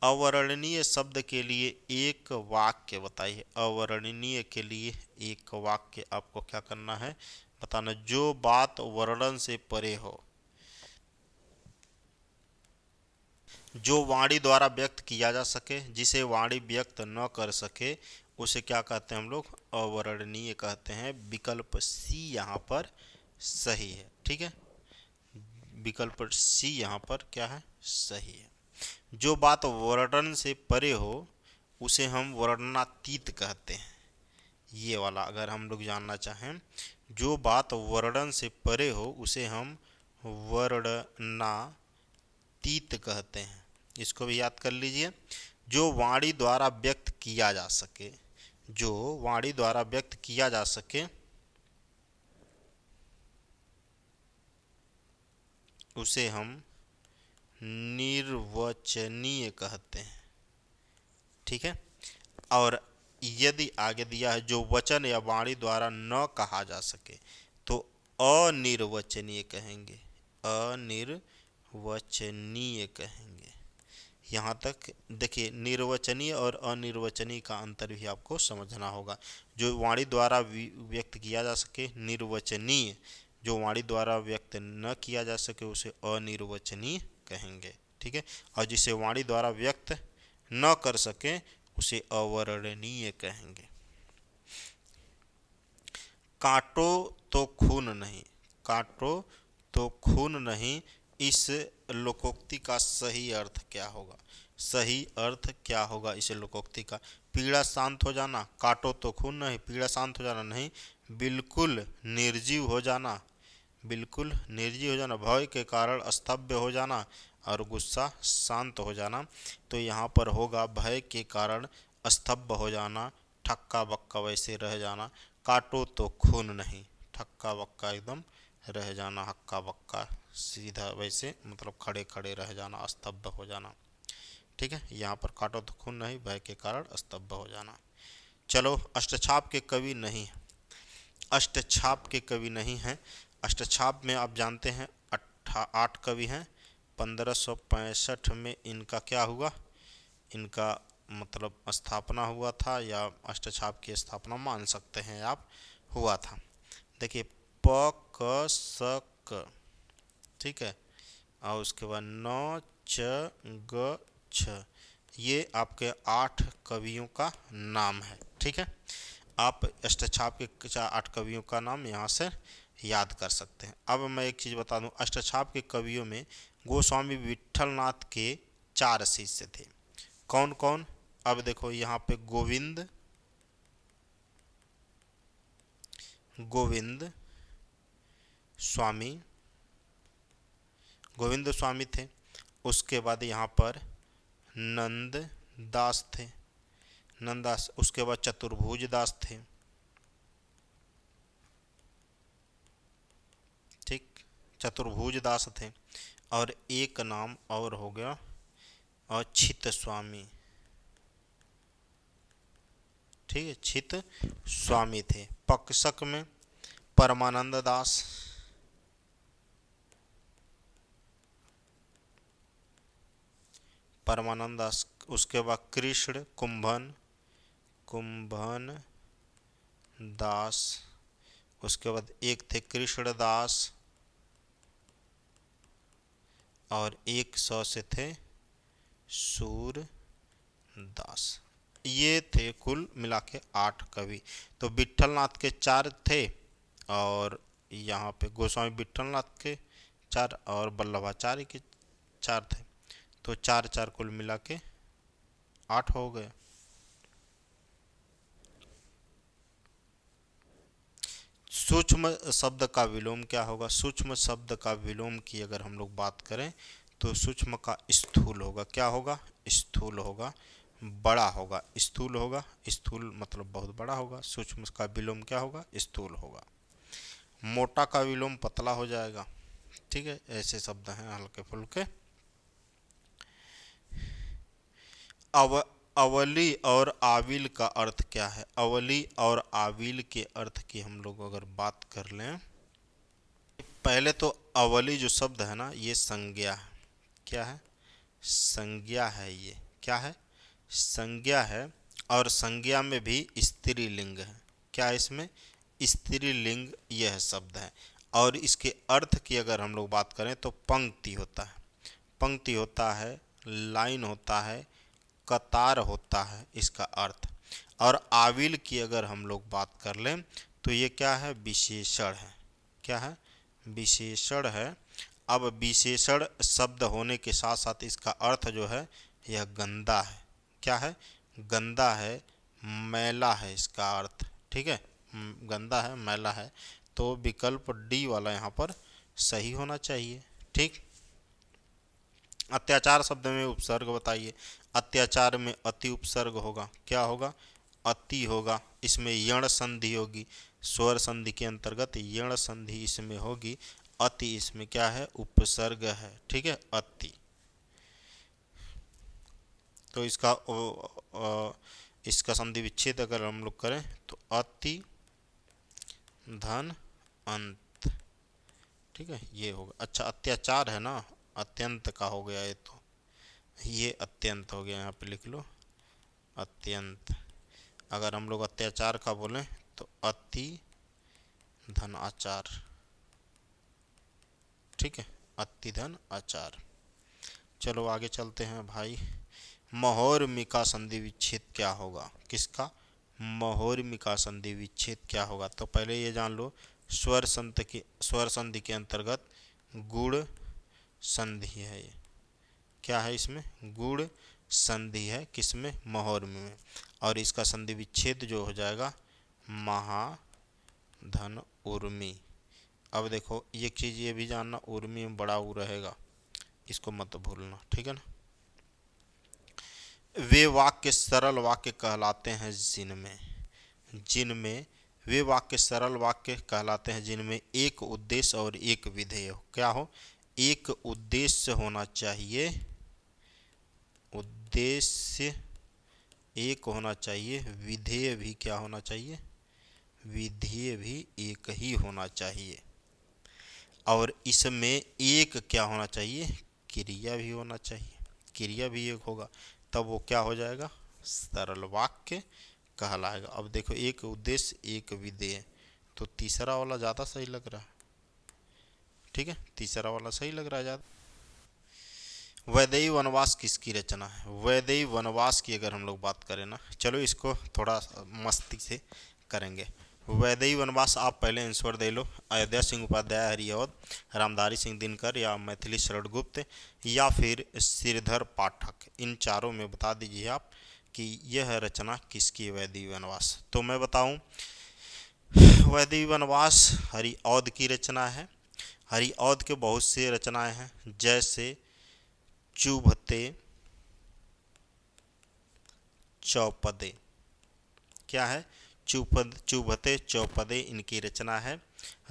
अवर्णनीय शब्द के लिए एक वाक्य बताइए। अवर्णनीय के लिए एक वाक्य आपको क्या करना है, बताना। जो बात वर्णन से परे हो, जो वाणी द्वारा व्यक्त किया जा सके, जिसे वाणी व्यक्त न कर सके, उसे क्या कहते हैं हम लोग, अवर्णनीय कहते हैं। विकल्प सी यहाँ पर सही है, ठीक है। विकल्प सी यहाँ पर क्या है, सही है। जो बात वर्णन से परे हो उसे हम वर्णनातीत कहते हैं। ये वाला अगर हम लोग जानना चाहें, जो बात वर्णन से परे हो उसे हम वर्णनातीत कहते हैं। इसको भी याद कर लीजिए। जो वाणी द्वारा व्यक्त किया जा सके, जो वाणी द्वारा व्यक्त किया जा सके उसे हम निर्वचनीय कहते हैं, ठीक है। और यदि आगे दिया है जो वचन या वाणी द्वारा न कहा जा सके तो अनिर्वचनीय कहेंगे, अनिर्वचनीय कहेंगे। यहाँ तक देखिए, निर्वचनीय और अनिर्वचनीय का अंतर भी आपको समझना होगा। जो वाणी द्वारा व्यक्त किया जा सके निर्वचनीय, जो वाणी द्वारा व्यक्त न किया जा सके उसे अनिर्वचनीय कहेंगे, ठीक है। और जिसे वाणी द्वारा व्यक्त न कर सके उसे अवर्णनीय कहेंगे। काटो तो खून नहीं, काटो तो खून नहीं, इस लोकोक्ति का सही अर्थ क्या होगा, सही अर्थ क्या होगा इस लोकोक्ति का। पीड़ा शांत हो जाना, काटो तो खून नहीं, पीड़ा शांत हो जाना नहीं, बिल्कुल निर्जीव हो जाना, बिल्कुल निर्जीव हो जाना, भय के कारण स्तब्ध हो जाना और गुस्सा शांत हो जाना। तो यहाँ पर होगा भय के कारण स्तब्ध हो जाना, ठक्का बक्का वैसे रह जाना। काटो तो खून नहीं, ठक्का बक्का एकदम रह जाना, हक्का बक्का सीधा वैसे मतलब खड़े खड़े रह जाना, स्तब्ध हो जाना, ठीक है। यहाँ पर काटो तो खून नहीं, भय के कारण स्तब्ध हो जाना। चलो, अष्टछाप के कवि नहीं, अष्टछाप के कवि नहीं हैं। अष्टछाप में आप जानते हैं 8 कवि हैं। 1565 में इनका क्या हुआ, इनका मतलब स्थापना हुआ था, या अष्टछाप की स्थापना मान सकते हैं आप, हुआ था। देखिए, प क स क, ठीक है, और उसके बाद न च ग छ, ये आपके 8 कवियों का नाम है, ठीक है। आप अष्टछाप के 8 कवियों का नाम यहाँ से याद कर सकते हैं। अब मैं एक चीज़ बता दूं, अष्टछाप के कवियों में गोस्वामी विट्ठलनाथ के 4 शिष्य थे। कौन कौन, अब देखो यहाँ पे गोविंद स्वामी थे। उसके बाद यहाँ पर नंद दास थे, नंददास। उसके बाद चतुर्भुज दास थे, ठीक, चतुर्भुज दास थे। और एक नाम और हो गया चित स्वामी, ठीक है, चित स्वामी थे। पक्षक में परमानंद दास, परमानंद दास। उसके बाद कृष्ण कुंभन दास। उसके बाद एक थे कृष्ण दास और एक 100 से थे सूरदास। ये थे कुल मिला के 8 कवि। तो विट्ठलनाथ के 4 थे और यहाँ पे गोस्वामी विट्ठलनाथ के 4 और वल्लभाचार्य के 4 थे। तो 4 कुल मिला के 8 हो गए। सूक्ष्म शब्द का विलोम क्या होगा, सूक्ष्म शब्द का विलोम की अगर हम लोग बात करें तो सूक्ष्म का स्थूल होगा, क्या होगा, स्थूल होगा। बड़ा होगा, स्थूल होगा, स्थूल मतलब बहुत बड़ा होगा। सूक्ष्म का विलोम क्या होगा, स्थूल होगा। मोटा का विलोम पतला हो जाएगा। ठीक है, ऐसे शब्द हैं हल्के फुल्के। अव अवली और आविल का अर्थ क्या है? अवली और आविल के अर्थ की हम लोग अगर बात कर लें, पहले तो अवली जो शब्द है ना, ये संज्ञा है। क्या है? संज्ञा है। ये क्या है? संज्ञा है। और संज्ञा में भी स्त्रीलिंग है। क्या है इसमें? स्त्रीलिंग यह शब्द है। और इसके अर्थ की अगर हम लोग बात करें तो पंक्ति होता है, पंक्ति होता है, लाइन होता है, कतार होता है इसका अर्थ। और आविल की अगर हम लोग बात कर लें तो ये क्या है? विशेषण है। क्या है? विशेषण है। अब विशेषण शब्द होने के साथ साथ इसका अर्थ जो है यह गंदा है। क्या है? गंदा है, मैला है इसका अर्थ। ठीक है, गंदा है, मैला है। तो विकल्प डी वाला यहाँ पर सही होना चाहिए। ठीक। अत्याचार शब्द में उपसर्ग बताइए। अत्याचार में अति उपसर्ग होगा। क्या होगा? अति होगा। इसमें यण संधि होगी, स्वर संधि के अंतर्गत यण संधि इसमें होगी। अति इसमें क्या है? उपसर्ग है। ठीक है, अति। तो इसका संधि विच्छेद अगर हम लोग करें तो अति धन अंत। ठीक है, ये होगा। अच्छा, अत्याचार है ना, अत्यंत का हो गया ये, तो ये अत्यंत हो गया, यहाँ पे लिख लो अत्यंत। अगर हम लोग अत्याचार का बोलें तो अति धन आचार। ठीक है, अति धन आचार। चलो आगे चलते हैं भाई। महोर्मिका संधि विच्छेद क्या होगा? किसका? महोर्मिका संधि विच्छेद क्या होगा? तो पहले ये जान लो, स्वर संधि के अंतर्गत गुण संधि है ये। क्या है इसमें? गुण संधि है। किसमें? महोर्मी में। और इसका संधि विच्छेद जो हो जाएगा महाधन उर्मी। अब देखो एक चीज़ ये भी जानना, उर्मी में बड़ा ऊ रहेगा, इसको मत भूलना। ठीक है ना। वे वाक्य सरल वाक्य कहलाते हैं जिनमें वे वाक्य सरल वाक्य कहलाते हैं जिनमें एक उद्देश्य और एक विधेय हो। क्या हो? एक उद्देश्य होना चाहिए, उद्देश्य एक होना चाहिए, विधेय भी क्या होना चाहिए? विधेय भी एक ही होना चाहिए। और इसमें एक क्या होना चाहिए? क्रिया भी होना चाहिए। क्रिया भी एक होगा, तब वो क्या हो जाएगा? सरल वाक्य कहलाएगा। अब देखो, एक उद्देश्य एक विधेय, तो तीसरा वाला ज़्यादा सही लग रहा है। ठीक है, तीसरा वाला सही लग रहा है ज़्यादा। वैदेही वनवास किसकी रचना है? वैदेही वनवास की अगर हम लोग बात करें ना, चलो इसको थोड़ा मस्ती से करेंगे। वैदेही वनवास आप पहले आंसर दे लो। अयोध्या सिंह उपाध्याय हरिऔध, रामधारी सिंह दिनकर, या मैथिली शरण गुप्त, या फिर श्रीधर पाठक। इन चारों में बता दीजिए आप कि यह रचना किसकी वैदेही वनवास। तो मैं बताऊं, वैदेही वनवास हरिऔध की रचना है। हरिऔध के बहुत से रचनाएं हैं, जैसे चुभते चौपदे। क्या है? चुभते चौपदे इनकी रचना है।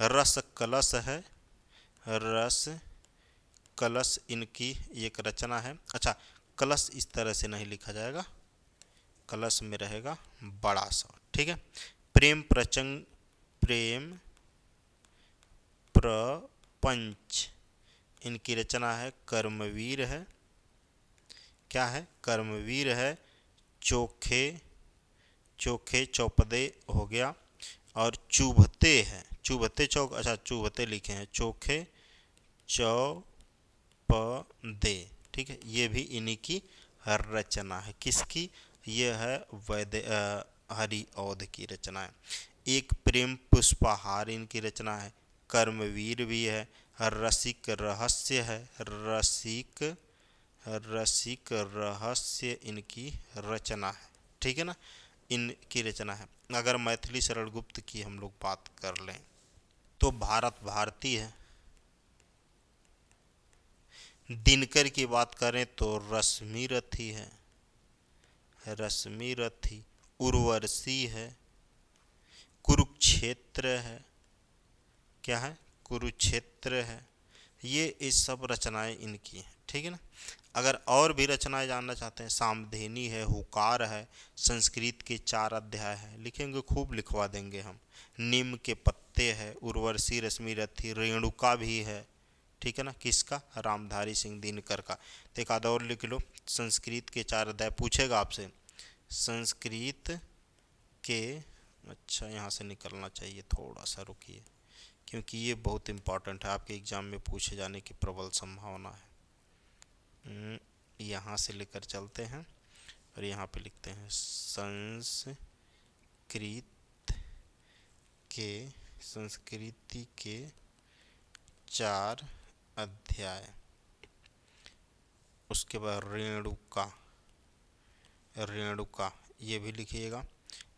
रस कलश है, रस कलश इनकी एक रचना है। अच्छा, कलश इस तरह से नहीं लिखा जाएगा, कलश में रहेगा बड़ा सा। ठीक है। प्रेम प्रपंच इनकी रचना है। कर्मवीर है। क्या है? कर्मवीर है। चोखे चौपदे हो गया। और चुभते हैं, चुभते चौक, अच्छा चुभते लिखे हैं, चोखे चौपदे। ठीक है, ये भी इन्हीं की रचना है। किसकी? ये है हरिऔध की रचना है। एक प्रेम पुष्पहार इनकी रचना है। कर्मवीर भी है। रसिक रहस्य है, रसिक रहस्य इनकी रचना है। ठीक है ना, इनकी रचना है। अगर मैथिली शरण गुप्त की हम लोग बात कर लें तो भारत भारती है। दिनकर की बात करें तो रश्मि रथी है। रश्मि रथी, उर्वशी है, कुरुक्षेत्र है, क्या है, कुरुक्षेत्र है। ये सब रचनाएं इनकी हैं, ठीक है ना। अगर और भी रचनाएं जानना चाहते हैं, सामधेनी है, हुकार है, संस्कृत के 4 अध्याय है, लिखेंगे खूब लिखवा देंगे हम। नीम के पत्ते है, उर्वशी, रश्मि रथी, रेणुका भी है, ठीक है ना। किसका, रामधारी सिंह दिनकर का। तो एक आधा और लिख लो, संस्कृत के 4 अध्याय पूछेगा आपसे, संस्कृत के, अच्छा यहाँ से निकलना चाहिए, थोड़ा सा रुकिए, क्योंकि ये बहुत इंपॉर्टेंट है, आपके एग्जाम में पूछे जाने की प्रबल संभावना है। यहाँ से लेकर चलते हैं और यहाँ पे लिखते हैं संस्कृति के 4 अध्याय। उसके बाद रेणुका ये भी लिखिएगा,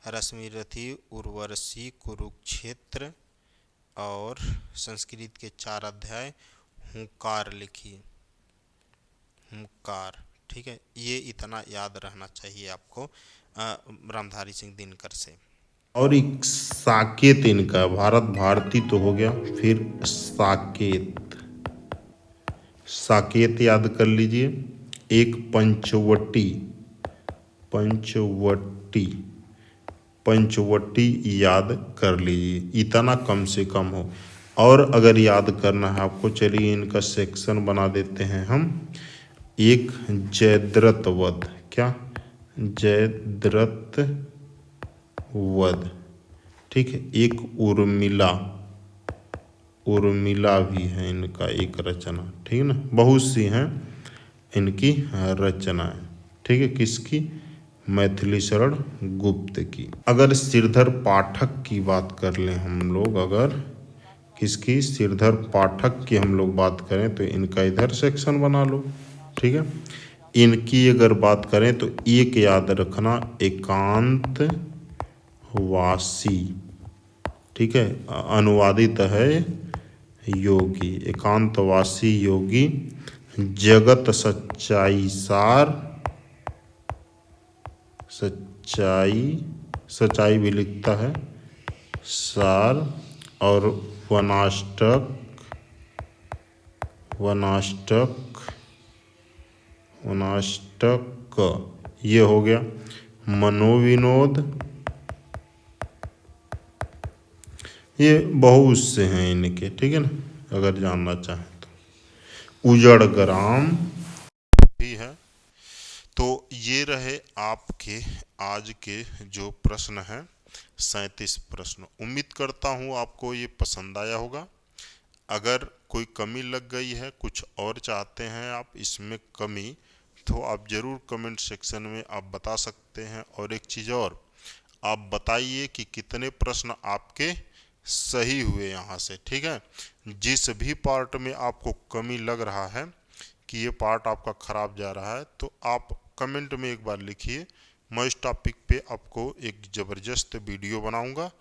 रश्मि रथी, उर्वशी, कुरुक्षेत्र और संस्कृत के 4 अध्याय, हुंकार लिखिए, हुंकार, ठीक है। ये इतना याद रहना चाहिए आपको रामधारी सिंह दिनकर से। और एक साकेत इनका, भारत भारती तो हो गया, फिर साकेत, साकेत याद कर लीजिए। एक पंचवटी याद कर लीजिए, इतना कम से कम हो। और अगर याद करना है आपको, चलिए इनका सेक्शन बना देते हैं हम। एक जयद्रथ वध, क्या, जयद्रथ वध, ठीक है। एक उर्मिला भी है इनका एक रचना, ठीक है ना। बहुत सी हैं इनकी रचनाएं, ठीक है। किसकी, मैथिली शरण गुप्त की। अगर सिरधर पाठक की बात कर लें हम लोग, अगर किसकी, सिरधर पाठक की हम लोग बात करें तो इनका इधर सेक्शन बना लो, ठीक है। इनकी अगर बात करें तो एक याद रखना, एकांत वासी, ठीक है, अनुवादित है योगी, एकांतवासी योगी, जगत सच्चाई सार, सच्चाई भी लिखता है, सार, और वनाष्टक ये हो गया। मनोविनोद, ये बहुत से हैं इनके, ठीक है ना, अगर जानना चाहें तो। उजड़ ग्राम भी है। तो ये रहे आपके आज के जो प्रश्न हैं, 37 प्रश्न। उम्मीद करता हूँ आपको ये पसंद आया होगा। अगर कोई कमी लग गई है, कुछ और चाहते हैं आप इसमें कमी, तो आप ज़रूर कमेंट सेक्शन में आप बता सकते हैं। और एक चीज़ और, आप बताइए कि कितने प्रश्न आपके सही हुए यहाँ से, ठीक है। जिस भी पार्ट में आपको कमी लग रहा है कि ये पार्ट आपका खराब जा रहा है, तो आप कमेंट में एक बार लिखिए। मैं इस टॉपिक पे आपको एक ज़बरदस्त वीडियो बनाऊंगा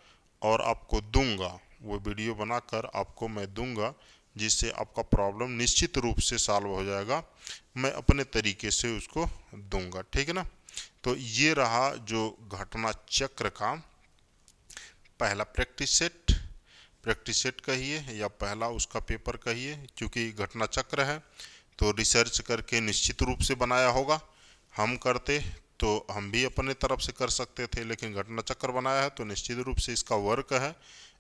और आपको दूंगा, वो वीडियो बनाकर आपको मैं दूंगा, जिससे आपका प्रॉब्लम निश्चित रूप से सॉल्व हो जाएगा। मैं अपने तरीके से उसको दूंगा, ठीक है ना। तो ये रहा जो घटना चक्र का पहला प्रैक्टिस सेट कहिए या पहला उसका पेपर कहिए, क्योंकि घटना चक्र है तो रिसर्च करके निश्चित रूप से बनाया होगा। हम करते तो हम भी अपने तरफ से कर सकते थे, लेकिन घटना चक्र बनाया है तो निश्चित रूप से इसका वर्क है,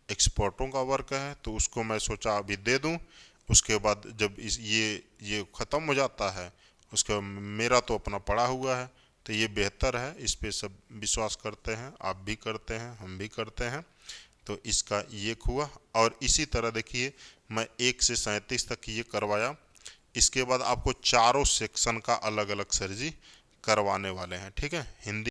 एक्सपर्टों का वर्क है, तो उसको मैं सोचा अभी दे दूं। उसके बाद जब ये ख़त्म हो जाता है, उसके मेरा तो अपना पड़ा हुआ है, तो ये बेहतर है, इस पे सब विश्वास करते हैं, आप भी करते हैं, हम भी करते हैं। तो इसका ये हुआ। और इसी तरह देखिए, मैं 1 से 37 तक ये करवाया। इसके बाद आपको चारों सेक्शन का अलग अलग सर जी करवाने वाले हैं, ठीक है। हिंदी